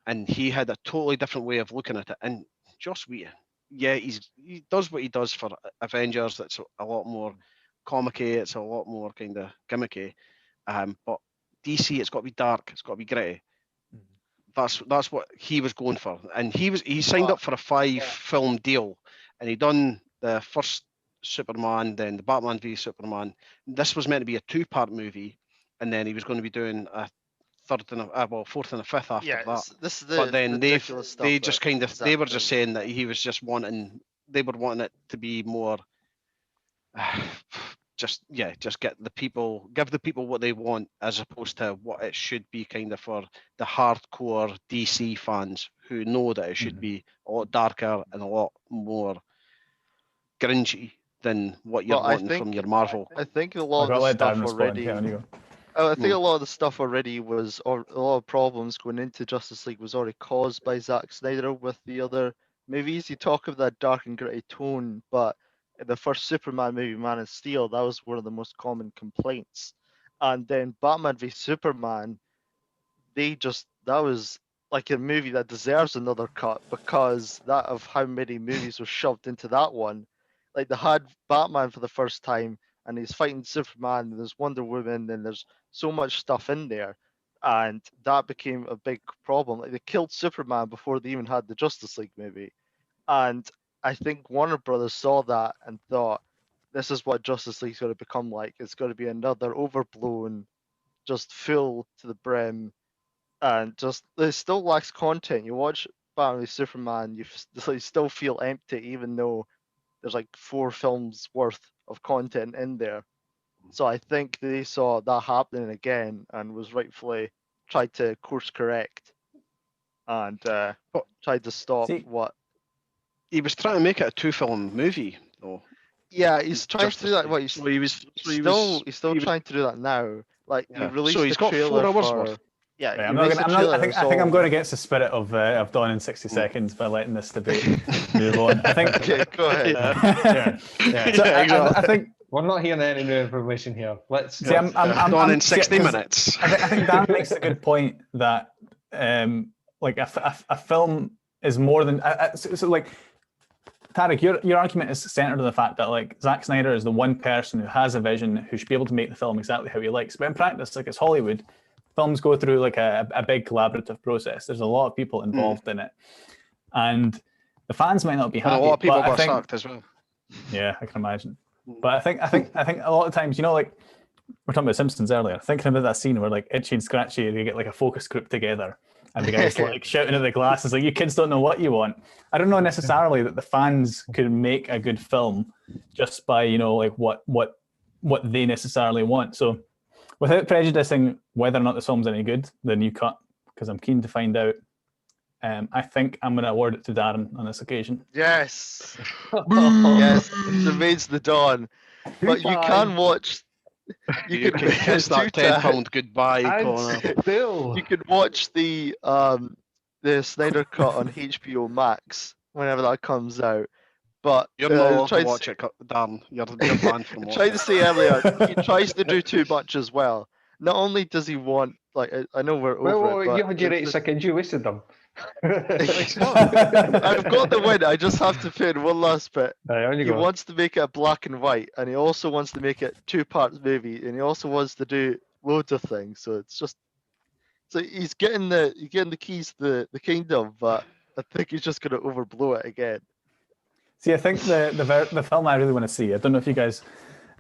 And he had a totally different way of looking at it. And Joss Whedon, yeah, he does what he does for Avengers. It's a lot more comic-y, it's a lot more kind of gimmicky. But DC, it's got to be dark, it's got to be gritty. That's what he was going for, and he signed up for a 5-film deal, and he done the first Superman, then the Batman v Superman. This was meant to be a 2-part movie, and then he was going to be doing a third and fourth and a fifth after that. This is the But then ridiculous stuff they that just kind of Zack they were just did. saying that they were wanting it to be more. Just give the people what they want, as opposed to what it should be, kind of for the hardcore DC fans who know that it should be a lot darker and a lot more grungy than what you're wanting from your Marvel. I think a lot I'll of the let stuff Dan respond. already. Yeah, on you go. I think a lot of the stuff already was, or a lot of problems going into Justice League was already caused by Zack Snyder with the other movies. You talk of that dark and gritty tone, but in the first Superman movie, Man of Steel, that was one of the most common complaints. And then Batman v Superman, that was like a movie that deserves another cut because that of how many movies were shoved into that one. Like they had Batman for the first time, and he's fighting Superman, and there's Wonder Woman, and there's so much stuff in there, and that became a big problem. Like they killed Superman before they even had the Justice League movie, and I think Warner Brothers saw that and thought, this is what Justice League's going to become like. It's going to be another overblown, just full to the brim, and just it still lacks content. You watch Batman v Superman, you still feel empty, even though there's like 4 films worth of content in there. So I think they saw that happening again and was rightfully tried to course correct and tried to stop what. He was trying to make it a 2-film movie, though. Yeah, he's trying to do that. What he's still he trying to do that now. Like he released so he's the got trailer 4 hours for. worth. Yeah, Right, I think I'm going against the spirit of Dawn in 60 Seconds by letting this debate move on. I think. Okay, go ahead. So I think We're not hearing any new information here. Let's. See, I'm Dawn in 60 minutes. I think Dan makes a good point that like a film is more than so like. Tarig, your argument is centered on the fact that like Zack Snyder is the one person who has a vision who should be able to make the film exactly how he likes. But in practice, like it's Hollywood, films go through like a big collaborative process. There's a lot of people involved in it, and the fans might not be happy. And a lot of people but I got think, sacked as well. Yeah, I can imagine. But I think a lot of times, you know, like we're talking about Simpsons earlier, thinking about that scene where like Itchy and Scratchy, they get like a focus group together and the guy's like shouting at the glasses like, you kids don't know what you want. I don't know necessarily that the fans could make a good film just by, you know, like what they necessarily want. So without prejudicing whether or not the film's any good, the new cut, because I'm keen to find out, I think I'm going to award it to Darren on this occasion. Yes. Yes, it remains the dawn. But you can watch. You can kiss that £10 goodbye, Connor. You can watch the Snyder Cut on HBO Max whenever that comes out. But You're not allowed to watch it, Darren. You're banned from watching it. Tried to say earlier, he tries to do too much as well. Not only does he want, like, I know we're over it, but you had your 8 seconds, you wasted them. I've got the win. I just have to put in one last bit. He wants to make it a black and white, and he also wants to make it 2-part movie, and he also wants to do loads of things. So it's just, so he's getting the keys to the kingdom, but I think he's just going to overblow it again. See, I think the film I really want to see, I don't know if you guys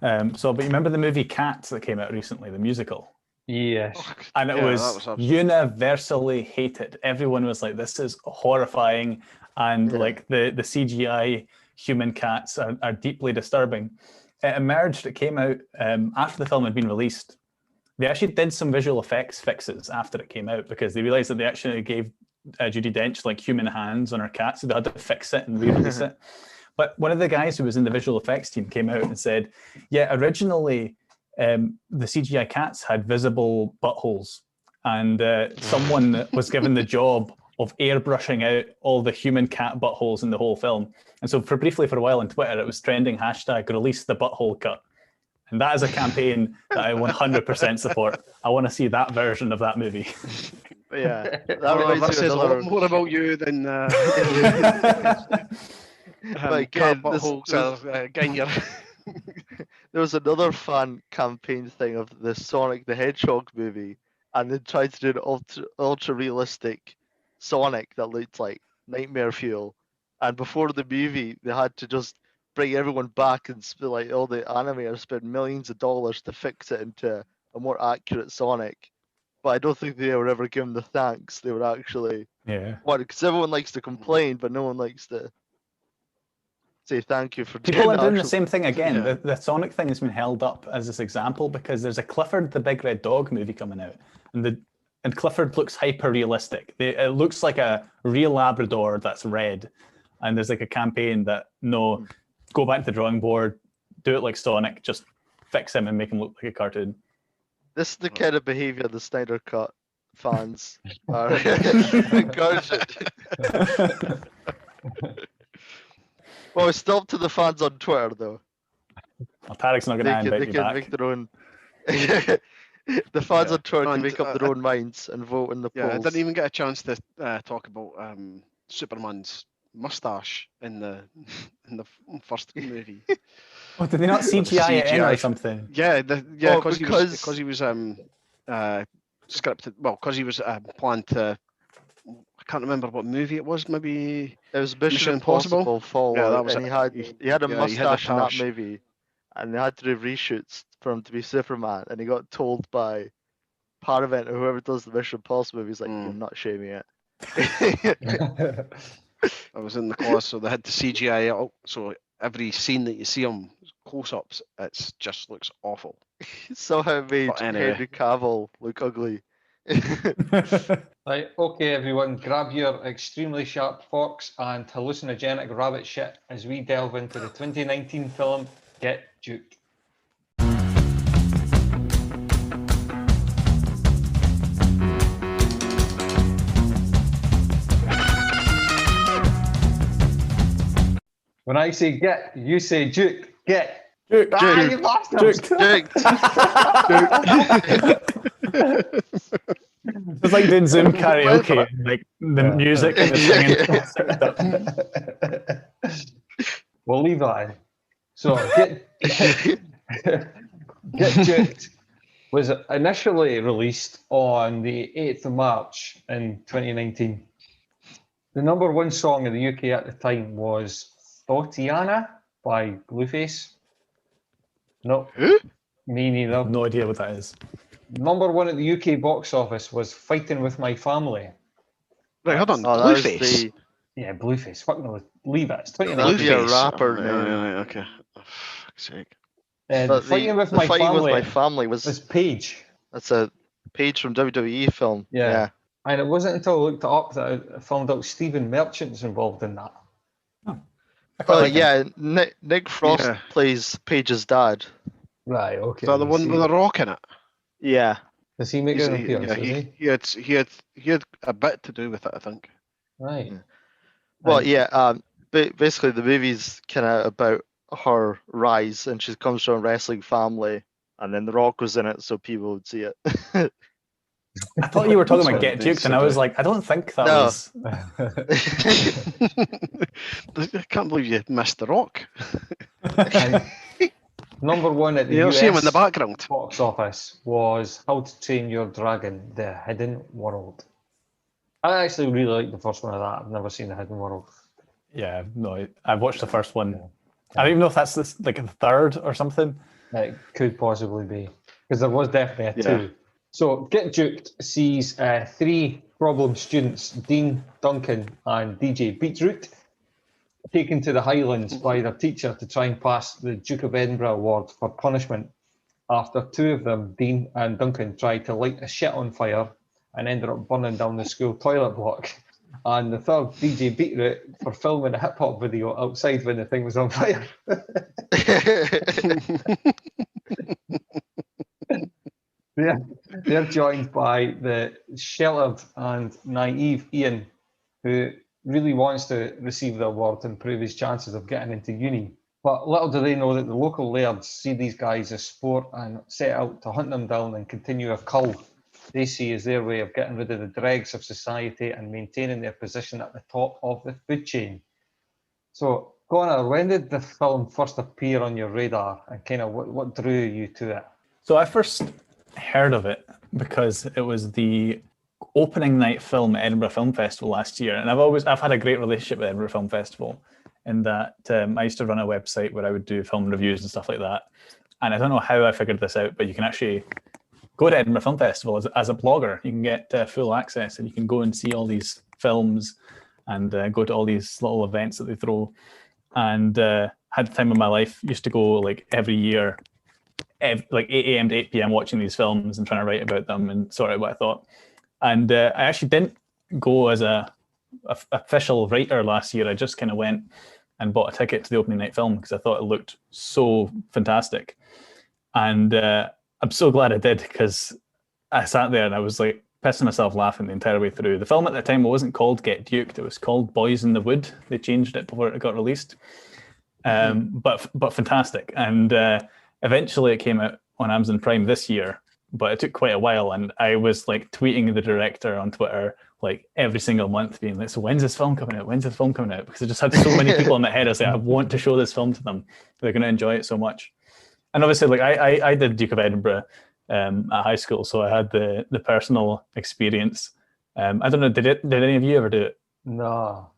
saw, but you remember the movie Cats that came out recently, the musical? Yes. And it was universally hated. Everyone was like, this is horrifying, and like the CGI human cats are deeply disturbing. It came out after the film had been released. They actually did some visual effects fixes after it came out because they realized that they actually gave Judi Dench like human hands on her cat, so they had to fix it and re-release it. But one of the guys who was in the visual effects team came out and said, yeah, originally the CGI cats had visible buttholes, and someone was given the job of airbrushing out all the human cat buttholes in the whole film. And so briefly for a while on Twitter, it was trending hashtag release the butthole cut. And that is a campaign that I 100% support. I want to see that version of that movie. Yeah, that says a lot more about you than again, there was another fan campaign thing of the Sonic the Hedgehog movie, and they tried to do an ultra realistic Sonic that looked like nightmare fuel. And before the movie, they had to just bring everyone back and like all the animators spent millions of dollars to fix it into a more accurate Sonic. But I don't think they were ever given the thanks. They were actually because everyone likes to complain, but no one likes to say thank you for people are doing the same thing again. Yeah. The Sonic thing has been held up as this example because there's a Clifford the Big Red Dog movie coming out, and Clifford looks hyper realistic. It looks like a real Labrador that's red, and there's like a campaign that go back to the drawing board, do it like Sonic, just fix him and make him look like a cartoon. This is the kind of behavior the Snyder Cut fans are encouraging. Well, it's still up to the fans on Twitter, though. Well, Tarik's not going to invite you back. Make their own. The fans on Twitter can make up their own minds and vote in the polls. I didn't even get a chance to talk about Superman's mustache in the first movie. Oh, did they not CGI it in or something? Yeah, because he was scripted. Well, because he was planned to. I can't remember what movie it was. Maybe it was Mission Impossible Fallout. Yeah, that was and he had a mustache in that movie, and they had to do reshoots for him to be Superman. And he got told by Paramount or whoever does the Mission Impossible movies, like, you're not shaming it. I was in the class, so they had to CGI it up. So every scene that you see him close-ups, it just looks awful. Somehow it made Henry Cavill look ugly. Right, okay, everyone, grab your extremely sharp forks and hallucinogenic rabbit shit as we delve into the 2019 film Get Juked. When I say get, you say juke. Get. Juke. You bastards. It's like doing Zoom karaoke, like the music and the singing. We'll leave that in. So, get juked was initially released on the 8th of March in 2019. The number one song in the UK at the time was Thotiana by Blueface. No, Who? me neither. No idea what that is. Number one at the UK box office was Fighting With My Family. Right, hold on. Oh, that was Blueface. the Yeah, Blueface. Fuck no, leave it. It's That'd 2019. be a Blueface. rapper Right, name. right, okay. Oh, fuck's sake. But Fighting With the My Fighting Family with My Family was was Paige. that's a Page from WWE film. Yeah. And it wasn't until I looked it up that I found out Stephen Merchant's involved in that. I quite like him. Yeah, Nick Frost Yeah. plays Paige's dad. Right, okay. Is that the one with the rock in it? Yeah. Does he make He's- an he- appearance, yeah, does he? he had a bit to do with it, I think. Right. Well, And- yeah. Basically, the movie's kind of about her rise, and she comes from a wrestling family, and then The Rock was in it, so people would see it. I thought you were talking about Sorry, Get Duked, and I was like, I don't think that No. was. I can't believe you missed the rock. And number one at the You don't see him in the US background. box office was How to Train Your Dragon: The Hidden World. I actually really like the first one of that. I've never seen The Hidden World. Yeah, no, I watched the first one. I don't even know if that's like the third or something. It could possibly be, because there was definitely a Yeah. two. So Get Juked sees three problem students, Dean, Duncan, and DJ Beetroot, taken to the Highlands by their teacher to try and pass the Duke of Edinburgh Award for punishment. After two of them, Dean and Duncan, tried to light a shit on fire and ended up burning down the school toilet block. And the third, DJ Beetroot, for filming a hip hop video outside when the thing was on fire. They're joined by the sheltered and naive Ian, who really wants to receive the award and improve his chances of getting into uni. But little do they know that the local lairds see these guys as sport and set out to hunt them down and continue a cull they see as their way of getting rid of the dregs of society and maintaining their position at the top of the food chain. So, Connor, when did the film first appear on your radar, and kind of what drew you to it? So I first heard of it because it was the opening night film at Edinburgh Film Festival last year, and I've had a great relationship with Edinburgh Film Festival in that I used to run a website where I would do film reviews and stuff like that. And I don't know how I figured this out, but you can actually go to Edinburgh Film Festival as a blogger. You can get full access, and you can go and see all these films and go to all these little events that they throw. And had the time of my life. Used to go like every year, like 8 a.m. to 8 p.m. watching these films and trying to write about them and sort out what I thought. And I actually didn't go as a official writer last year. I just kind of went and bought a ticket to the opening night film because I thought it looked so fantastic. And I'm so glad I did, because I sat there and I was like pissing myself laughing the entire way through. The film at the time wasn't called Get Duked, it was called Boys in the Wood. They changed it before it got released. But fantastic. And eventually it came out on Amazon Prime this year, but it took quite a while. And I was like tweeting the director on Twitter like every single month, being like, so when's this film coming out? When's this film coming out? Because I just had so many people in my head. I was like, I want to show this film to them. They're going to enjoy it so much. And obviously, like I did Duke of Edinburgh at high school, so I had the personal experience. I don't know, did any of you ever do it? No.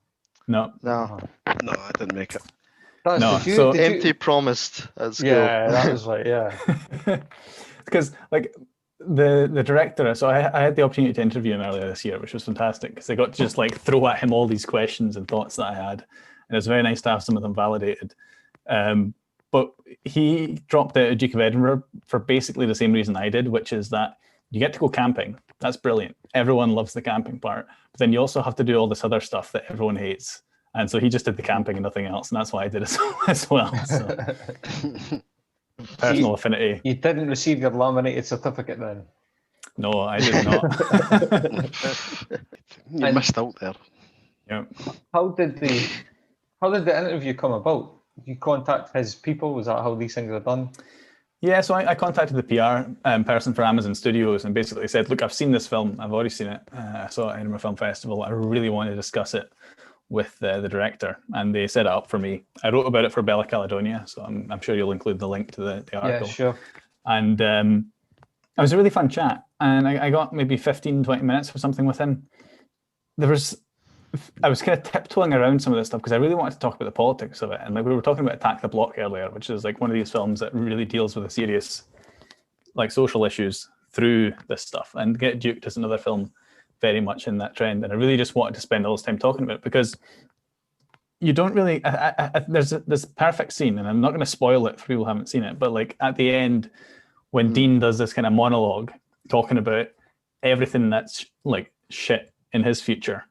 No. No, I didn't make it. That's No, did you- so- did you- Empty promised at school. Yeah, that was right, yeah. Because like the director, so I had the opportunity to interview him earlier this year, which was fantastic because I got to just like throw at him all these questions and thoughts that I had, and it was very nice to have some of them validated. But he dropped out of Duke of Edinburgh for basically the same reason I did, which is that you get to go camping. That's brilliant. Everyone loves the camping part, but then you also have to do all this other stuff that everyone hates. And so he just did the camping and nothing else, and that's why I did it as well. So, personal affinity. You didn't receive your laminated certificate then? No, I did not. You And- missed out there. Yeah. How did the interview come about? Did you contact his people? Was that how these things are done? Yeah, so I contacted the PR person for Amazon Studios and basically said, look, I've seen this film. I've already seen it. I saw it at Edinburgh Film Festival. I really want to discuss it with the director, and they set it up for me. I wrote about it for Bella Caledonia, so I'm sure you'll include the link to the article. Yeah, sure. And It was a really fun chat, and I got maybe 15, 20 minutes or something with him. I was kind of tiptoeing around some of this stuff because I really wanted to talk about the politics of it. And like we were talking about Attack the Block earlier, which is like one of these films that really deals with a serious like social issues through this stuff. And Get Duked is another film very much in that trend. And I really just wanted to spend all this time talking about it because you don't really, there's this perfect scene, and I'm not going to spoil it for people who haven't seen it, but like at the end, when Dean does this kind of monologue talking about everything that's like shit in his future.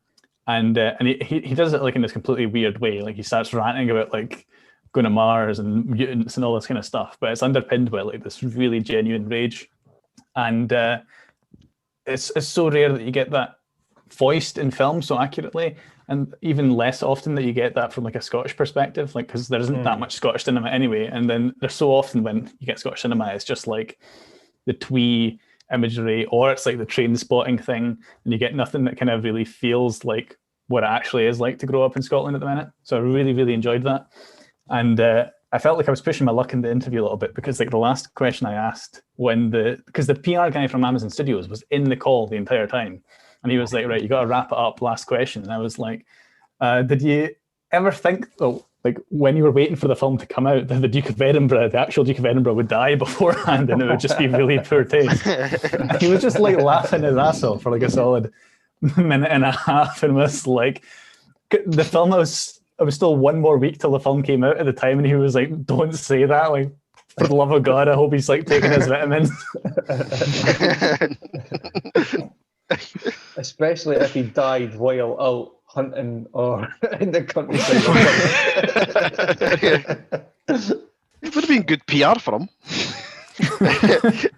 And he does it like in this completely weird way. Like he starts ranting about like going to Mars and mutants and all this kind of stuff, but it's underpinned by like this really genuine rage. And it's so rare that you get that voiced in film so accurately, and even less often that you get that from like a Scottish perspective, like because there isn't that much Scottish cinema anyway. And then there's so often when you get Scottish cinema, it's just like the twee imagery, or it's like the train spotting thing, and you get nothing that kind of really feels like what it actually is like to grow up in Scotland at the minute. So I really, really enjoyed that. And I felt like I was pushing my luck in the interview a little bit because like the last question I asked because the PR guy from Amazon Studios was in the call the entire time. And he was like, right, you got to wrap it up, last question. And I was like, did you ever think, like when you were waiting for the film to come out, that the Duke of Edinburgh, the actual Duke of Edinburgh would die beforehand and it would just be really poor taste? And he was just like laughing his ass off for like a solid minute and a half and was like, the film, I was still one more week till the film came out at the time, and he was like, don't say that, like, for the love of God, I hope he's like taking his vitamins. Especially if he died while out hunting or in the countryside. It would have been good PR for him.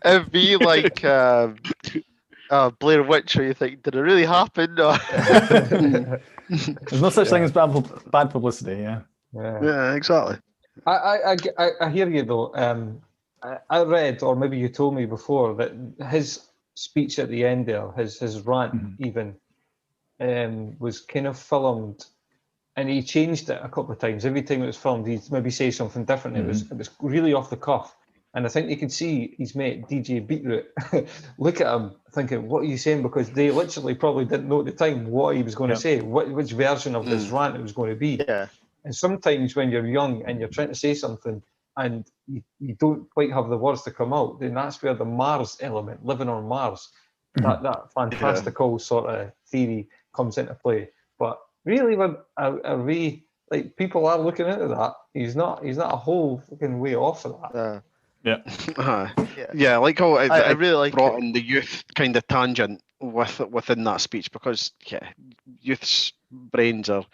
It'd be like Blair Witch, where you think, did it really happen? Or... There's no such thing as bad publicity, Yeah, exactly. I hear you though. I read, or maybe you told me before, that his speech at the end there, his rant even, was kind of filmed, and he changed it a couple of times. Every time it was filmed, he'd maybe say something different. It was really off the cuff. And I think you can see his mate, DJ Beetroot, look at him thinking, what are you saying? Because they literally probably didn't know at the time what he was going to say, which version of this rant it was going to be. Yeah. And sometimes when you're young and you're trying to say something and you don't quite have the words to come out, then that's where the Mars element, living on Mars, that fantastical sort of theory comes into play. But really, when like people are looking into that, he's not a whole fucking way off of that. Yeah, like how I really like brought in the youth kind of tangent within that speech, because youth's brains are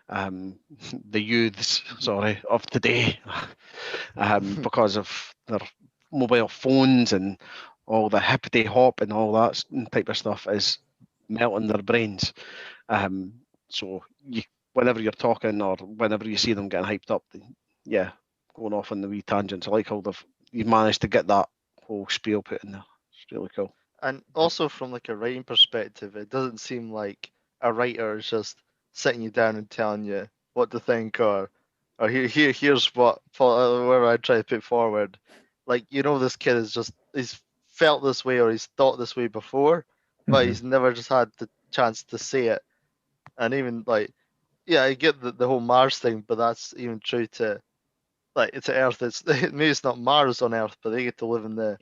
the youths of today, because of their mobile phones and all the hippity hop and all that type of stuff is melting their brains. So whenever you're talking or whenever you see them getting hyped up, going off on the wee tangents, I like how you've managed to get that whole spiel put in there. It's really cool. And also from like a writing perspective, it doesn't seem like a writer is just sitting you down and telling you what to think, or here's whatever I try to put forward. Like, this kid he's felt this way or he's thought this way before, but he's never just had the chance to say it. And even like, I get the whole Mars thing, but that's even true to Earth. Maybe it's not Mars on Earth, but they get to live in the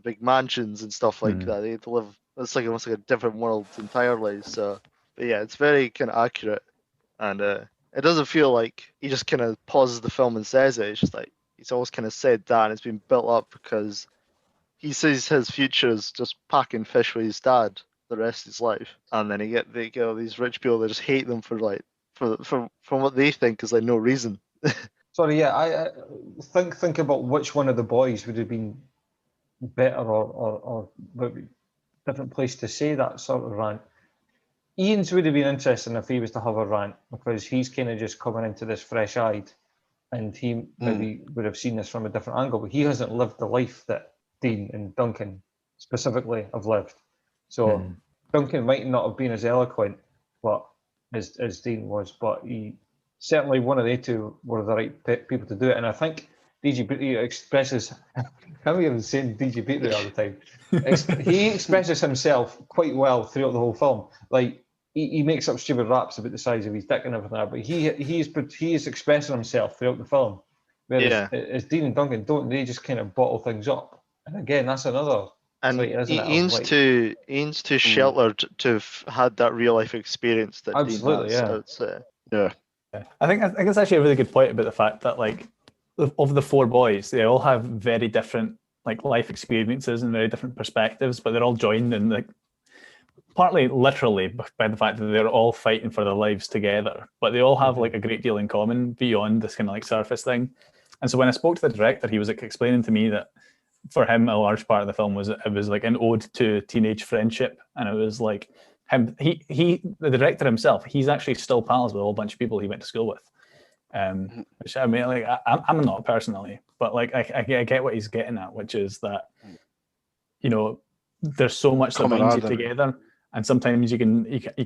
big mansions and stuff like that. They get to live. It's like almost like a different world entirely. So, but yeah, it's very kind of accurate, and it doesn't feel like he just kind of pauses the film and says it. It's just like he's always kind of said that, and it's been built up because he sees his future as just packing fish with his dad the rest of his life, and then they get all these rich people that just hate them for what they think is like no reason. Sorry, I think about which one of the boys would have been better or maybe different place to say that sort of rant. Ian's would have been interesting if he was to have a rant, because he's kind of just coming into this fresh-eyed, and he maybe would have seen this from a different angle, but he hasn't lived the life that Dean and Duncan specifically have lived. So Duncan might not have been as eloquent as Dean was, but he certainly, one of the two were the right people to do it. And I think DJ Beaton expresses. Can't we even saying DJ Beaton all the time? He expresses himself quite well throughout the whole film. Like he makes up stupid raps about the size of his dick and everything, but he is expressing himself throughout the film. Whereas as Dean and Duncan don't, they just kind of bottle things up. And again, that's another. And trait, isn't it, Ian's too sheltered to have had that real life experience that absolutely, Dean has. yeah. I think it's actually a really good point about the fact that like of the four boys, they all have very different like life experiences and very different perspectives, but they're all joined in like partly literally by the fact that they're all fighting for their lives together, but they all have like a great deal in common beyond this kind of like surface thing. And so when I spoke to the director, he was like explaining to me that for him, a large part of the film was like an ode to teenage friendship, and it was like him. The director himself, he's actually still pals with a whole bunch of people he went to school with. Which I mean, like I'm not personally, but like I get what he's getting at, which is that there's so much that binds you together, and sometimes you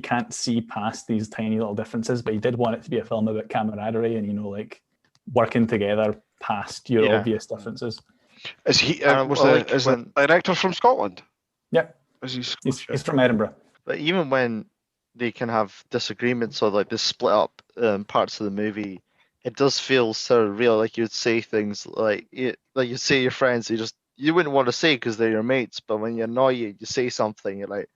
can't see past these tiny little differences. But he did want it to be a film about camaraderie and like working together past your obvious differences. Is he the director from Scotland? Yeah, he's from Edinburgh. But even when they can have disagreements or like the split up parts of the movie, it does feel so real. Like you'd say things like you say your friends, you wouldn't want to say because they're your mates, but when you annoy you say something, you're like,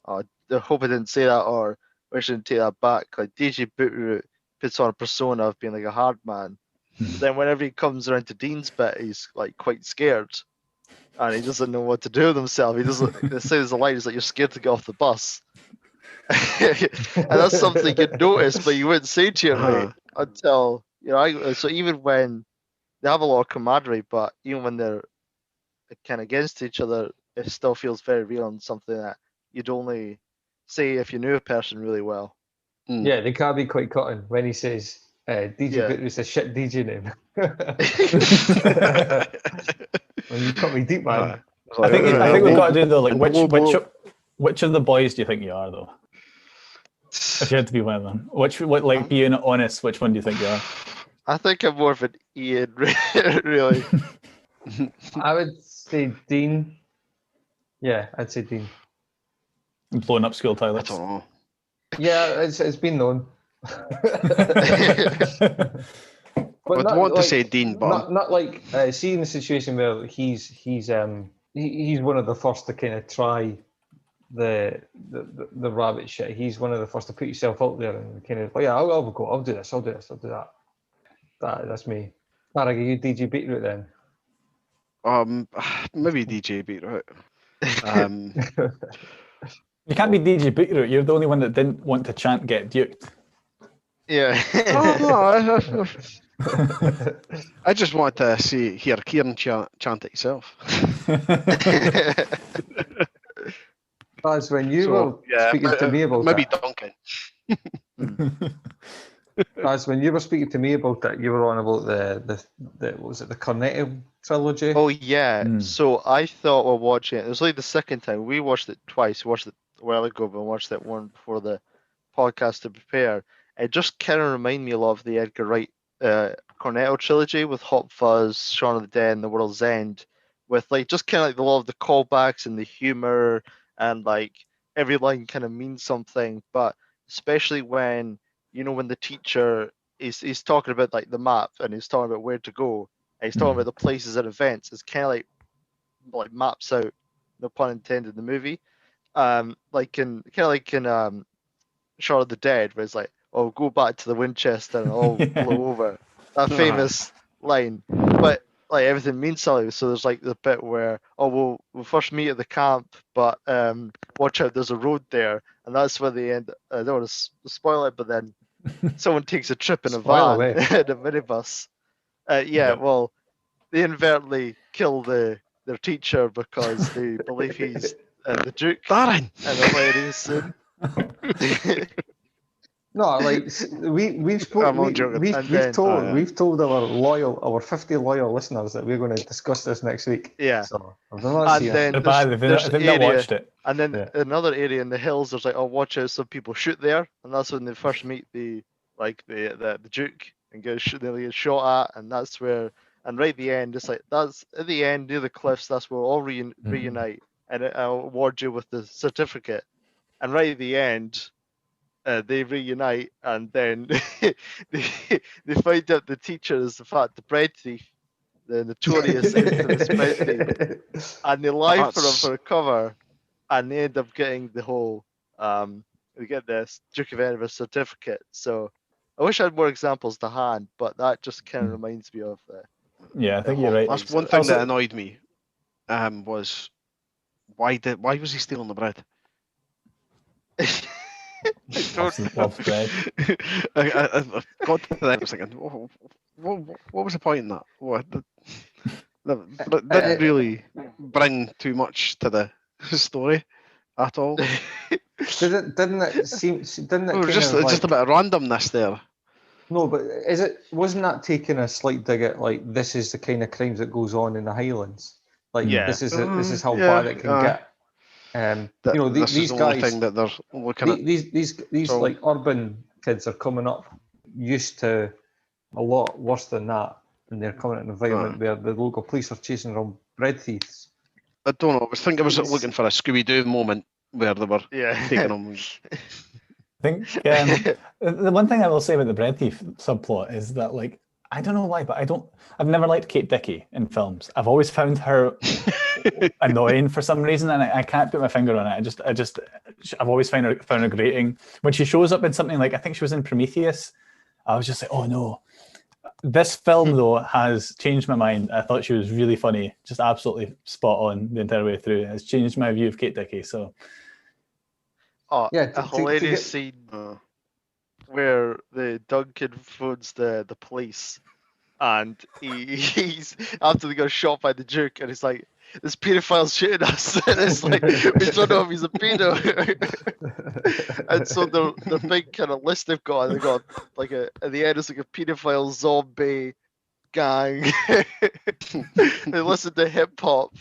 oh, I hope I didn't say that, or I shouldn't take that back. Like DJ Bootroot puts on a persona of being like a hard man. But then whenever he comes around to Dean's bit, he's like quite scared, and he doesn't know what to do with himself. He doesn't. Says the line is like you're scared to get off the bus, and that's something you'd notice, but you wouldn't say to your mate until So even when they have a lot of camaraderie, but even when they're kind of against each other, it still feels very real and something that you'd only say if you knew a person really well. Yeah, they can be quite cutting when he says. DJ Bitter's a shit DJ name. When you cut me deep, man. I think we've got to do though. Like, which of the boys do you think you are, though? If you had to be one of them, being honest, which one do you think you are? I think I'm more of an Ian, really. I would say Dean. Yeah, I'd say Dean. Blowing up school toilets. I don't know. Yeah, it's been known. But I'd want to say Dean, but not like seeing the situation where he's one of the first to kind of try the rabbit shit. He's one of the first to put himself out there and kind of I'll go, I'll do this, I'll do that. That's me. Tarig, are you DJ Beatroot then? Maybe DJ Beatroot. You can't be DJ Beatroot. You're the only one that didn't want to chant "Get Duked." Yeah. I just want to hear Kieran chant it yourself. That's when you were speaking to me about maybe that. Duncan. That's when you were speaking to me about that. You were on about the what was it, the Cornetto trilogy? Oh yeah. So I thought while watching it was like the second time. We watched it twice. We watched it a while ago, but watched that one before the podcast to prepare. It just kind of reminded me a lot of the Edgar Wright Cornetto trilogy with Hot Fuzz, Shaun of the Dead, and The World's End, with like just kind of like a lot of the callbacks and the humor, and like every line kind of means something. But especially when when the teacher is talking about like the map and he's talking about where to go, and he's talking about the places and events, it's kind of like maps out, no pun intended, the movie. Like in Shaun of the Dead, where it's like, oh, go back to the Winchester and I'll blow over. That famous line. But like everything means something. So there's like the bit where, oh, we'll first meet at the camp, but watch out, there's a road there. And that's where they end. I don't want to spoil it, but then someone takes a trip in a van, in a minibus. Well, they inadvertently kill their teacher because they believe he's the Duke. Darren! And they're letting him soon. No, like we've told our 50 loyal listeners that we're going to discuss this next week. Yeah. So I've not seen it. There's they watched it. And then another area in the hills, there's like, oh, watch out, some people shoot there, and that's when they first meet the Duke and they'll get shot at, and that's where And right at the end, it's like that's at the end near the cliffs. That's where we'll all reunite, and I'll award you with the certificate. And right at the end, they reunite, and then they find out the teacher is the bread thief, the notorious infamous bread thief, and they lie for him for a cover, and they end up getting the whole we get this Duke of Edinburgh certificate. So I wish I had more examples to hand, but that just kind of reminds me of the. Yeah, I think you're right. That's one thing that annoyed me. Was why was he stealing the bread? Loves bread. I got to that. I was thinking, what was the point in that? That didn't really bring too much to the story at all. Didn't it seem? Didn't it? It was just a bit of randomness there. No, but wasn't that taking a slight dig at like this is the kind of crimes that goes on in the Highlands? Like this is how bad it can get. These guys. Thing that they're looking at. These like urban kids are coming up used to a lot worse than that, and they're coming in an environment where the local police are chasing around bread thieves. I don't know. I was looking for a Scooby-Doo moment where they were taking them. I think the one thing I will say about the bread thief subplot is that, like, I don't know why, but I've never liked Kate Dickie in films. I've always found her annoying for some reason, and I can't put my finger on it. I've always found her grating. When she shows up in something like, I think she was in Prometheus, I was just like, oh no. This film though has changed my mind. I thought she was really funny, just absolutely spot on the entire way through. It's changed my view of Kate Dickie. So. Oh, yeah, a hilarious scene where the Duncan phones the police, and he's after they got shot by the Duke, and he's like, "This pedophile's shooting us," and it's like we don't know if he's a pedo. And so the big kind of list they've got like at the end it's like a pedophile zombie gang. They listen to hip hop.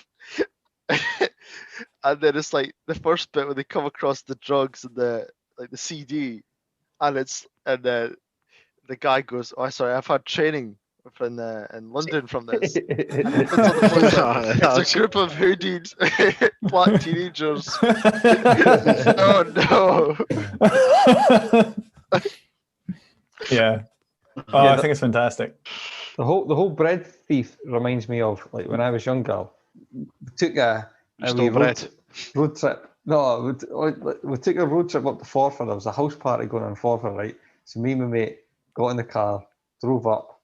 And then it's like the first bit when they come across the drugs and the CD, and the guy goes, "Oh, sorry, I've had training in London from this." It's a group of hooded black teenagers. Oh no! Yeah. I think it's fantastic. The whole bread thief reminds me of like when I was younger. We took a road trip. No, we took a road trip up to Forfar. There was a house party going on in Forfar, right? So me and my mate got in the car, drove up,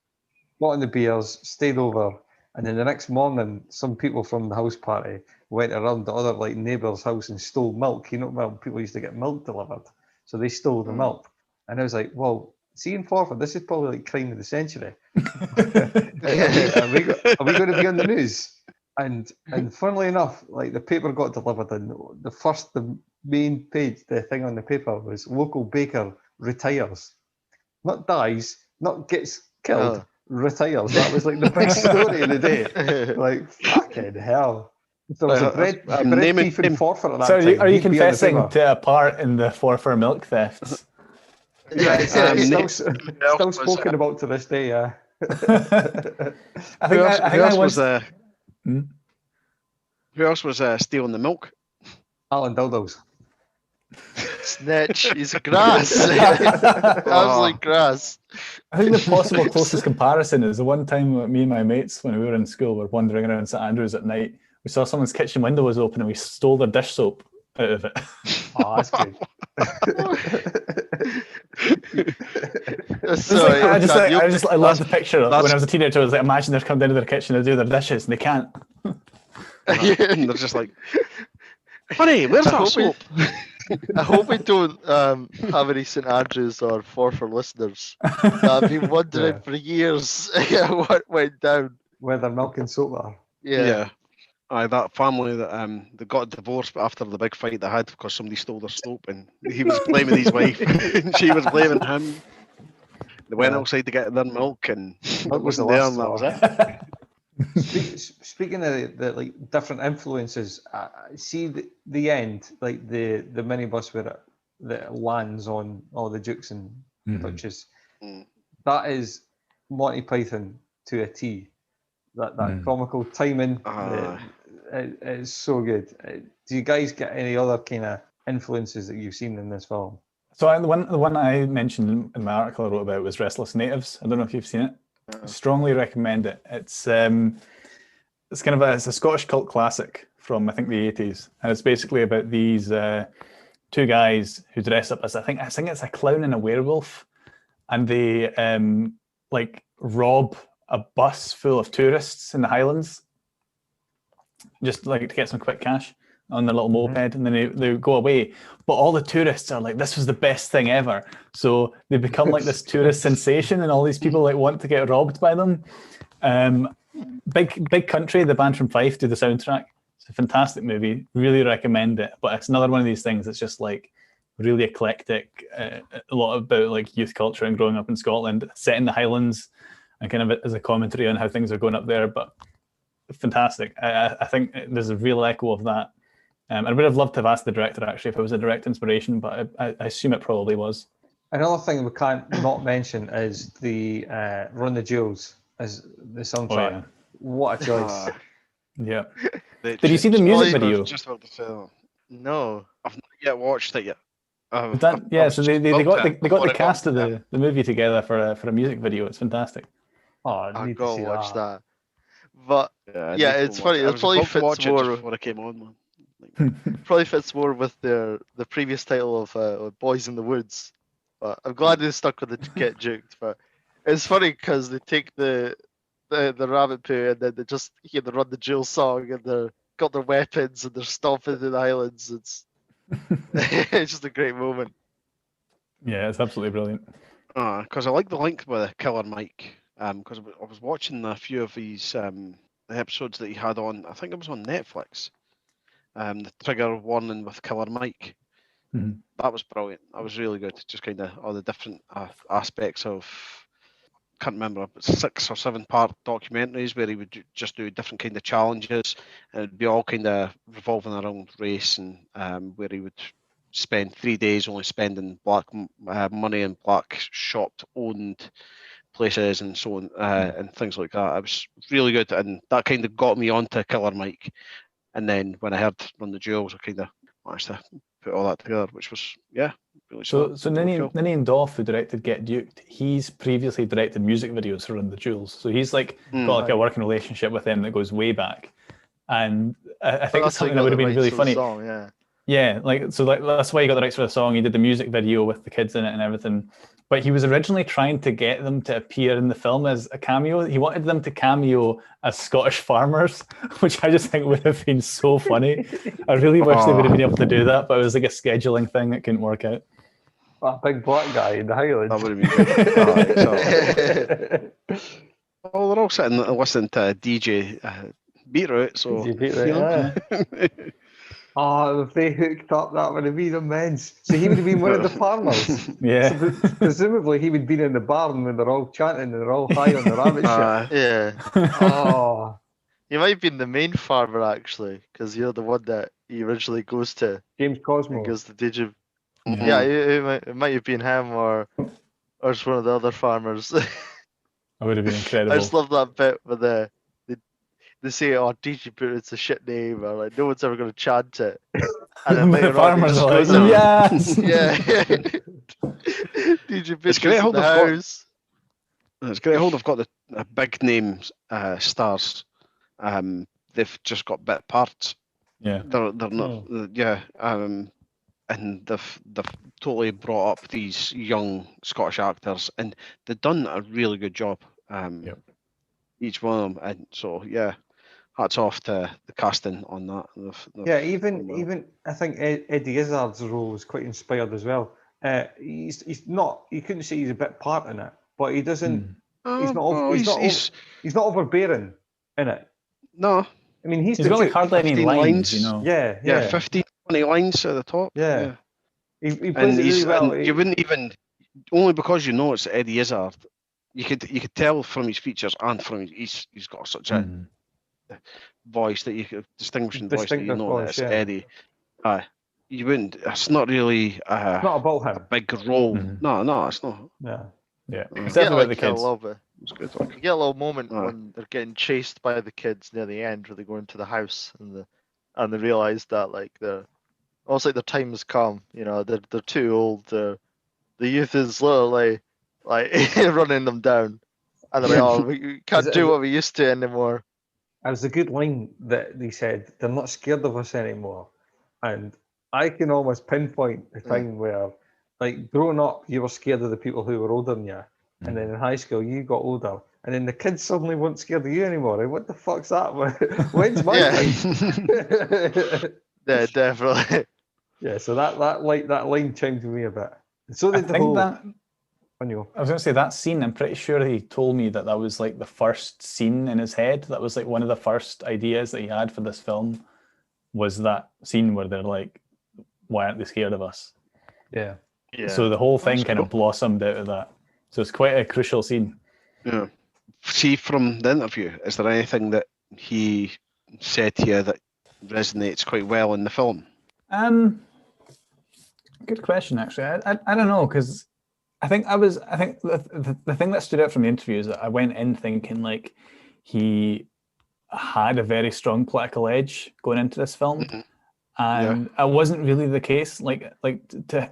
got in the beers, stayed over, and then the next morning, some people from the house party went around the other like neighbour's house and stole milk. You know, well, people used to get milk delivered, so they stole the milk. And I was like, well, see in Forfar, this is probably like crime of the century. Are we going to be on the news? And funnily enough, like the paper got delivered, and the main page, the thing on the paper was local baker retires, not dies, not gets killed, retires. That was like the big story of the day. Like fucking hell. If there was a bread thief in Forfar at that time. So are you confessing to a part in the Forfar milk thefts? Yeah, it's still spoken about to this day. Yeah. Who else was stealing the milk? Alan Dildos. Snitch. He's grass. Absolutely grass. I think the possible closest comparison is the one time me and my mates, when we were in school, were wandering around St Andrews at night. We saw someone's kitchen window was open and we stole their dish soap out of it. Oh, that's good. I love the picture. When I was a teenager, I was like, imagine they're come down to their kitchen to do their dishes and they can't. And they're just like, honey, where's that soap? I hope we don't have any St Andrews or Forfar listeners. I've been wondering for years what went down. Where their milk and soap are. Yeah. That family that they got divorced after the big fight they had because somebody stole their soap, and he was blaming his wife and she was blaming him. They went outside to get their milk and it wasn't there, and that was it. Speaking of the like different influences, see the end, like the minibus where it lands on all the Dukes and Duchess. That is Monty Python to a T. that comical timing. It's so good. Do you guys get any other kind of influences that you've seen in this film? So the one I mentioned in my article I wrote about was Restless Natives. I don't know if you've seen it. I strongly recommend it. It's kind of it's a Scottish cult classic from I think the 80s, and it's basically about these two guys who dress up as I think it's a clown and a werewolf, and they like rob a bus full of tourists in the Highlands, just like to get some quick cash on their little moped, and then they go away. But all the tourists are like, this was the best thing ever. So they become like this tourist sensation, and all these people like want to get robbed by them. Big Country, the band from Fife, do the soundtrack. It's a fantastic movie. Really recommend it. But it's another one of these things that's just like really eclectic. A lot about like youth culture and growing up in Scotland, set in the Highlands, and kind of as a commentary on how things are going up there. But fantastic. I think there's a real echo of that. I would have loved to have asked the director actually if it was a direct inspiration, but I assume it probably was. Another thing we can't not mention is the Run the Jewels as the soundtrack. Oh, yeah. What a choice! Yeah. Did you see the music video? Just about to say, No. I've not yet watched it yet. So they got the cast of the movie together for a music video. It's fantastic. Oh, I gotta watch that. But yeah, it's funny. It probably probably fits more. before I came on, man. Probably fits more with the previous title of Boys in the Woods. But I'm glad they stuck with the Get Juked. But it's funny because they take the rabbit poo and then they just hear the Run the Jewel song and they're got their weapons and they're stomping through the Highlands. It's it's just a great moment. Yeah, it's absolutely brilliant. Because I like the link with Killer Mike. Because I was watching a few of his episodes that he had on. I think it was on Netflix. The trigger warning with Killer Mike. Mm-hmm. That was brilliant. That was really good. Just kind of all the different aspects of, can't remember, 6 or 7 part documentaries where he would just do different kind of challenges, and it'd be all kind of revolving around race, and where he would spend 3 days only spending black money in black shopped owned places and so on, and things like that. It was really good, and that kind of got me onto Killer Mike. And then when I heard Run the Jewels, I kind of managed to put all that together, which was, really So Ninian Doff, who directed Get Duked, he's previously directed music videos for Run the Jewels. So he's like got like a working relationship with him that goes way back. And I think it's something that would have been really funny. Song, yeah, that's why he got the rights for the song. He did the music video with the kids in it and everything. But he was originally trying to get them to appear in the film as a cameo. He wanted them to cameo as Scottish farmers, which I just think would have been so funny. I really wish they would have been able to do that, but it was like a scheduling thing that couldn't work out. That big black guy in the Highlands. That would have been good. Well, they're all sitting listening to DJ Beetroot, so... DJ Beetroot, Oh, if they hooked up, that would have been immense. So he would have been one of the farmers. Yeah. So presumably he would have been in the barn when they're all chanting and they're all high on the rabbit shit. Yeah. Oh. You might have been the main farmer, actually, because you're the one that he originally goes to. James Cosmo. Goes to DJ. Yeah, it might have been him or just one of the other farmers. That would have been incredible. I just love that bit where they say, "Oh, DJ Put it's a shit name," or like no one's ever going to chant it. And then the farmers are like, yes, yeah. DJ Put it's great. in the house. It's great. Hold. I've got the big name stars. They've just got bit parts. Yeah, they're not. Yeah. And they've totally brought up these young Scottish actors, and they've done a really good job. Each one of them, and so hats off to the casting on that. Even I think Eddie Izzard's role was quite inspired as well. He's not. You couldn't say he's a bit part in it, but he doesn't. He's not overbearing in it. No, I mean he's got like hardly any lines, you know. Yeah, 15, 20 lines at the top. Yeah. He plays it really well. You wouldn't even, only because you know it's Eddie Izzard. You could tell from his features and from he's got such a voice that you could distinguishing voice that you know that it's Eddie. You wouldn't. It's not really. It's not about him. A big role. No, it's not. Yeah. It's definitely about the kids. It's good. You get a little moment Aye. when they're getting chased by the kids near the end, where they go into the house and they realize that like they're almost like their time has come. You know, they're too old. The youth is literally like running them down, and they're like, "Oh, we can't do what we used to anymore." It was a good line that they said, they're not scared of us anymore. And I can almost pinpoint a time where, like, growing up, you were scared of the people who were older than you. And then in high school, you got older. And then the kids suddenly weren't scared of you anymore. Like, what the fuck's that? When's my time? Yeah, definitely. Yeah, so that line chimed with me a bit. And so did the whole... I was going to say that scene, I'm pretty sure he told me that was like the first scene in his head. That was like one of the first ideas that he had for this film, was that scene where they're like, why aren't they scared of us? Yeah. So the whole thing kind of blossomed out of that. So it's quite a crucial scene. Yeah. See, from the interview, is there anything that he said to you that resonates quite well in the film? Good question, actually. I don't know, because I think the thing that stood out from the interview is that I went in thinking like he had a very strong political edge going into this film, and it wasn't really the case. Like to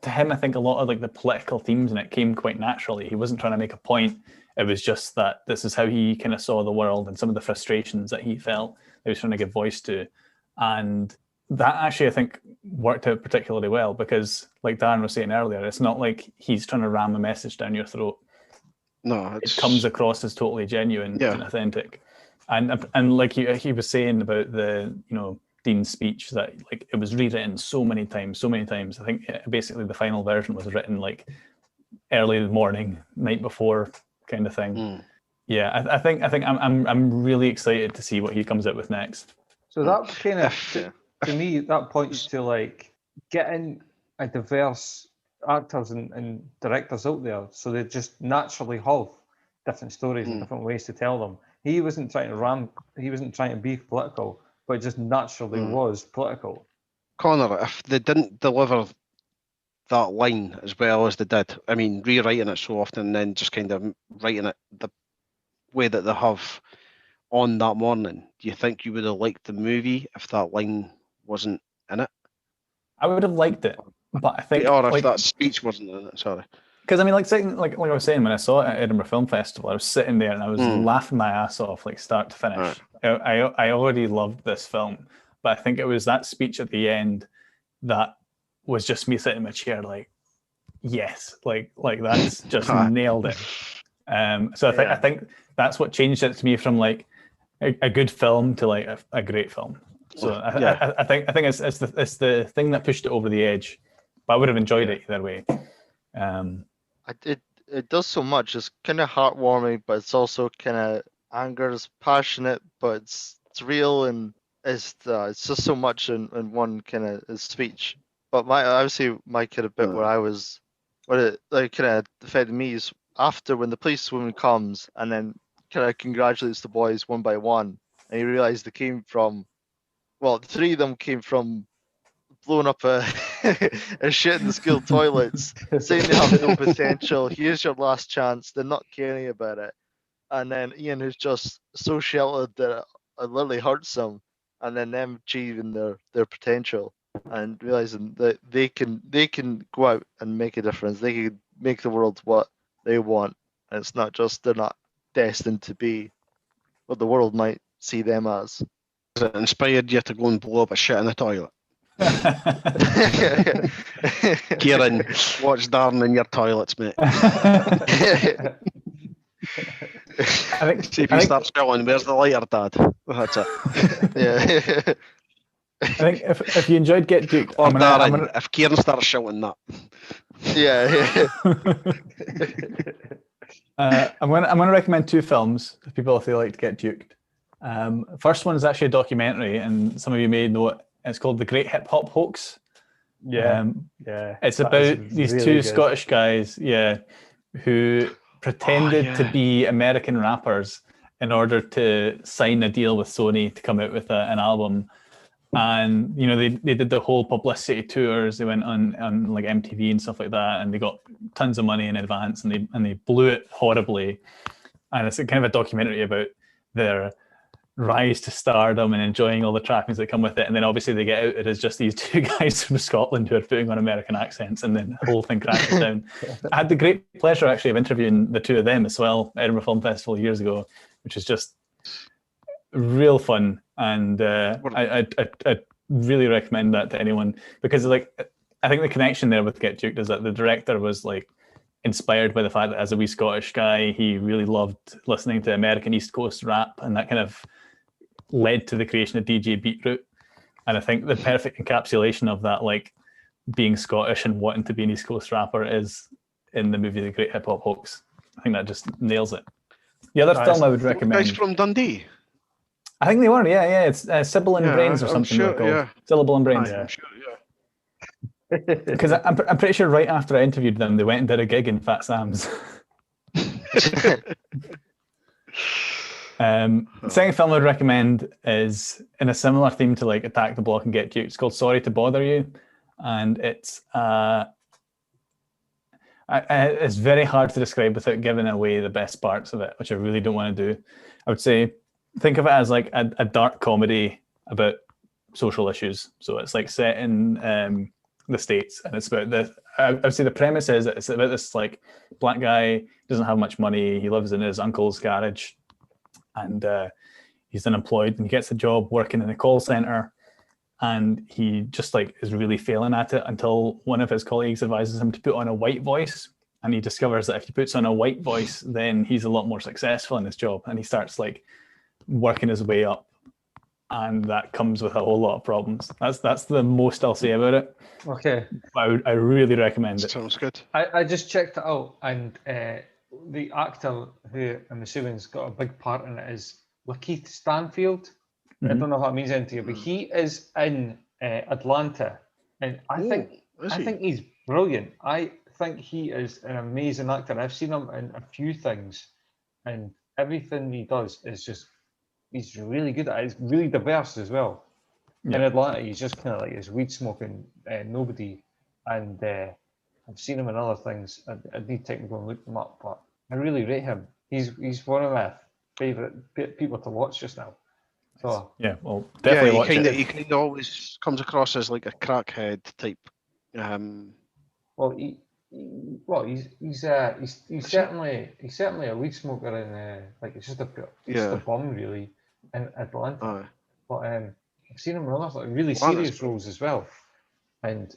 him, I think a lot of like the political themes in it came quite naturally. He wasn't trying to make a point. It was just that this is how he kind of saw the world and some of the frustrations that he felt that he was trying to give voice to, and that actually I think worked out particularly well, because like Darren was saying earlier, it's not like he's trying to ram a message down your throat. No, it comes across as totally genuine and authentic. And like he was saying about the Dean's speech, that like it was rewritten so many times. I think basically the final version was written like early in the morning, night before kind of thing. Yeah, I think I'm really excited to see what he comes out with next. So that kind of to me, that points to like getting a diverse actors and directors out there, so they just naturally have different stories and different ways to tell them. He wasn't trying to be political, but it just naturally was political. Connor, if they didn't deliver that line as well as they did, I mean, rewriting it so often and then just kind of writing it the way that they have on that morning, do you think you would have liked the movie if that line wasn't in it? I would have liked it, but I think, or if that speech wasn't in it. Sorry, because I mean, like I was saying, when I saw it at Edinburgh Film Festival, I was sitting there and I was laughing my ass off, like start to finish. Right. I already loved this film, but I think it was that speech at the end that was just me sitting in my chair, like, yes, like that's just nailed it. So I think that's what changed it to me from like a good film to like a great film. So I think it's the thing that pushed it over the edge. But I would have enjoyed it either way. It does so much. It's kind of heartwarming, but it's also kind of anger. It's passionate, but it's real, and it's just so much in one kind of speech. But my kind of bit where I was, what it like kind of affected me is after when the policewoman comes and then kind of congratulates the boys one by one, and you realise they came from, well, 3 of them came from blowing up a shit in the school toilets, saying they have no potential. Here's your last chance. They're not caring about it. And then Ian, who's just so sheltered that it literally hurts them, and then them achieving their potential and realizing that they can go out and make a difference. They can make the world what they want. And it's not just, they're not destined to be what the world might see them as. Has it inspired you to go and blow up a shit in the toilet? Kieran, watch Darren in your toilets, mate. See if you start spelling, where's the lighter, Dad? That's it. Yeah. I think if you enjoyed Get Duked, or Darren, if Kieran starts shouting that. Yeah. I'm gonna recommend 2 films for people if they like to get duked. First one is actually a documentary, and some of you may know it. It's called The Great Hip Hop Hoax. Yeah. It's about these really 2 Scottish guys, who pretended to be American rappers in order to sign a deal with Sony to come out with an album. And they did the whole publicity tours. They went on like MTV and stuff like that, and they got tons of money in advance, and they blew it horribly. and it's a kind of a documentary about their rise to stardom and enjoying all the trappings that come with it. And then obviously they get out, it is just these two guys from Scotland who are putting on American accents, and then the whole thing crashes down. I had the great pleasure actually of interviewing the two of them as well at Edinburgh Film Festival years ago, which is just real fun. And I really recommend that to anyone, because like I think the connection there with Get Juked is that the director was like inspired by the fact that as a wee Scottish guy, he really loved listening to American East Coast rap, and that kind of led to the creation of DJ Beetroot. And I think the perfect encapsulation of that, like being Scottish and wanting to be an East Coast rapper, is in the movie The Great Hip Hop Hoax. I think that just nails it. The other film I would recommend. Guys from Dundee. I think they were, yeah. It's Sybil and Brains or something sure, they're called. yeah. Syllable and Brains. I'm sure, Because I'm pretty sure right after I interviewed them, they went and did a gig in Fat Sam's. Second film I'd recommend is in a similar theme to like Attack the Block and Get Juked. It's called Sorry to Bother You, and it's very hard to describe without giving away the best parts of it, which I really don't want to do. I would say think of it as like a dark comedy about social issues. So it's like set in the States, and it's about this. I would say the premise is that it's about this like black guy, doesn't have much money. He lives in his uncle's garage, and he's unemployed, and he gets a job working in a call center, and he just like is really failing at it until one of his colleagues advises him to put on a white voice, and he discovers that if he puts on a white voice, then he's a lot more successful in his job, and he starts like working his way up, and that comes with a whole lot of problems. That's the most I'll say about it. Okay. I really recommend it. Sounds good. I just checked it out, and the actor who I'm assuming has got a big part in it is Lakeith Stanfield. I don't know if that means anything to you, but he is in Atlanta, and I think he's brilliant. I think he is an amazing actor. I've seen him in a few things, and everything he does is just, he's really good at it. He's really diverse as well. In Atlanta, he's just kind of like this weed smoking nobody, and I've seen him in other things. I need time to go and look them up, but I really rate him. He's one of my favourite people to watch just now. So yeah, well, definitely watch it. He kind of always comes across as like a crackhead type. Well, he's certainly a weed smoker, and like it's just a bum really in Atlanta. But I've seen him in other like really serious roles as well, and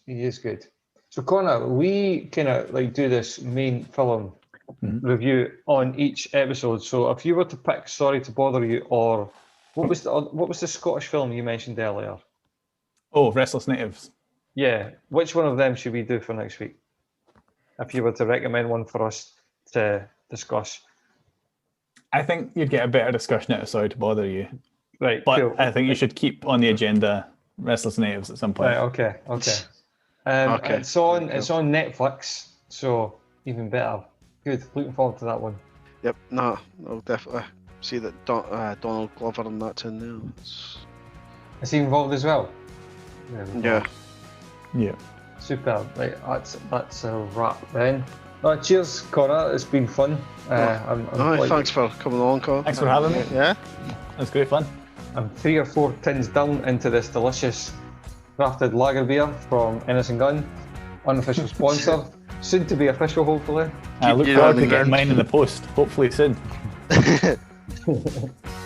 he is good. So Connor, we kind of like do this main film review on each episode. So if you were to pick Sorry to Bother You, or what was the Scottish film you mentioned earlier? Oh, Restless Natives. Yeah, which one of them should we do for next week? If you were to recommend one for us to discuss. I think you'd get a better discussion out of Sorry to Bother You. Right, but cool. I think you should keep on the agenda Restless Natives at some point. Right, okay. It's on Netflix, so even better. Good, looking forward to that one. Yep, no, I'll definitely see that Donald Glover and that's in there. Is he involved as well? Yeah. Super. Right, that's a wrap then. Cheers, Connor. It's been fun. Thanks for coming along, Connor. Thanks for having me. Yeah, that's great fun. I'm 3 or 4 tins down into this delicious crafted lager beer from Innocent Gun, unofficial sponsor, soon to be official, hopefully. I look forward to getting mine in the post, hopefully soon.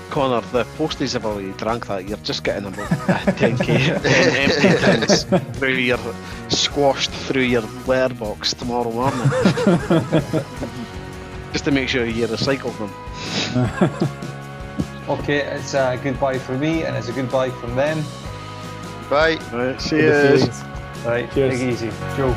Connor, the posties have already drank that. You're just getting about 10k empty tins where you're squashed through your letterbox tomorrow morning. Just to make sure you recycle them. Okay, it's a goodbye from me, and it's a goodbye from them. Bye. Right, cheers. Right, cheers. take it easy. Joe.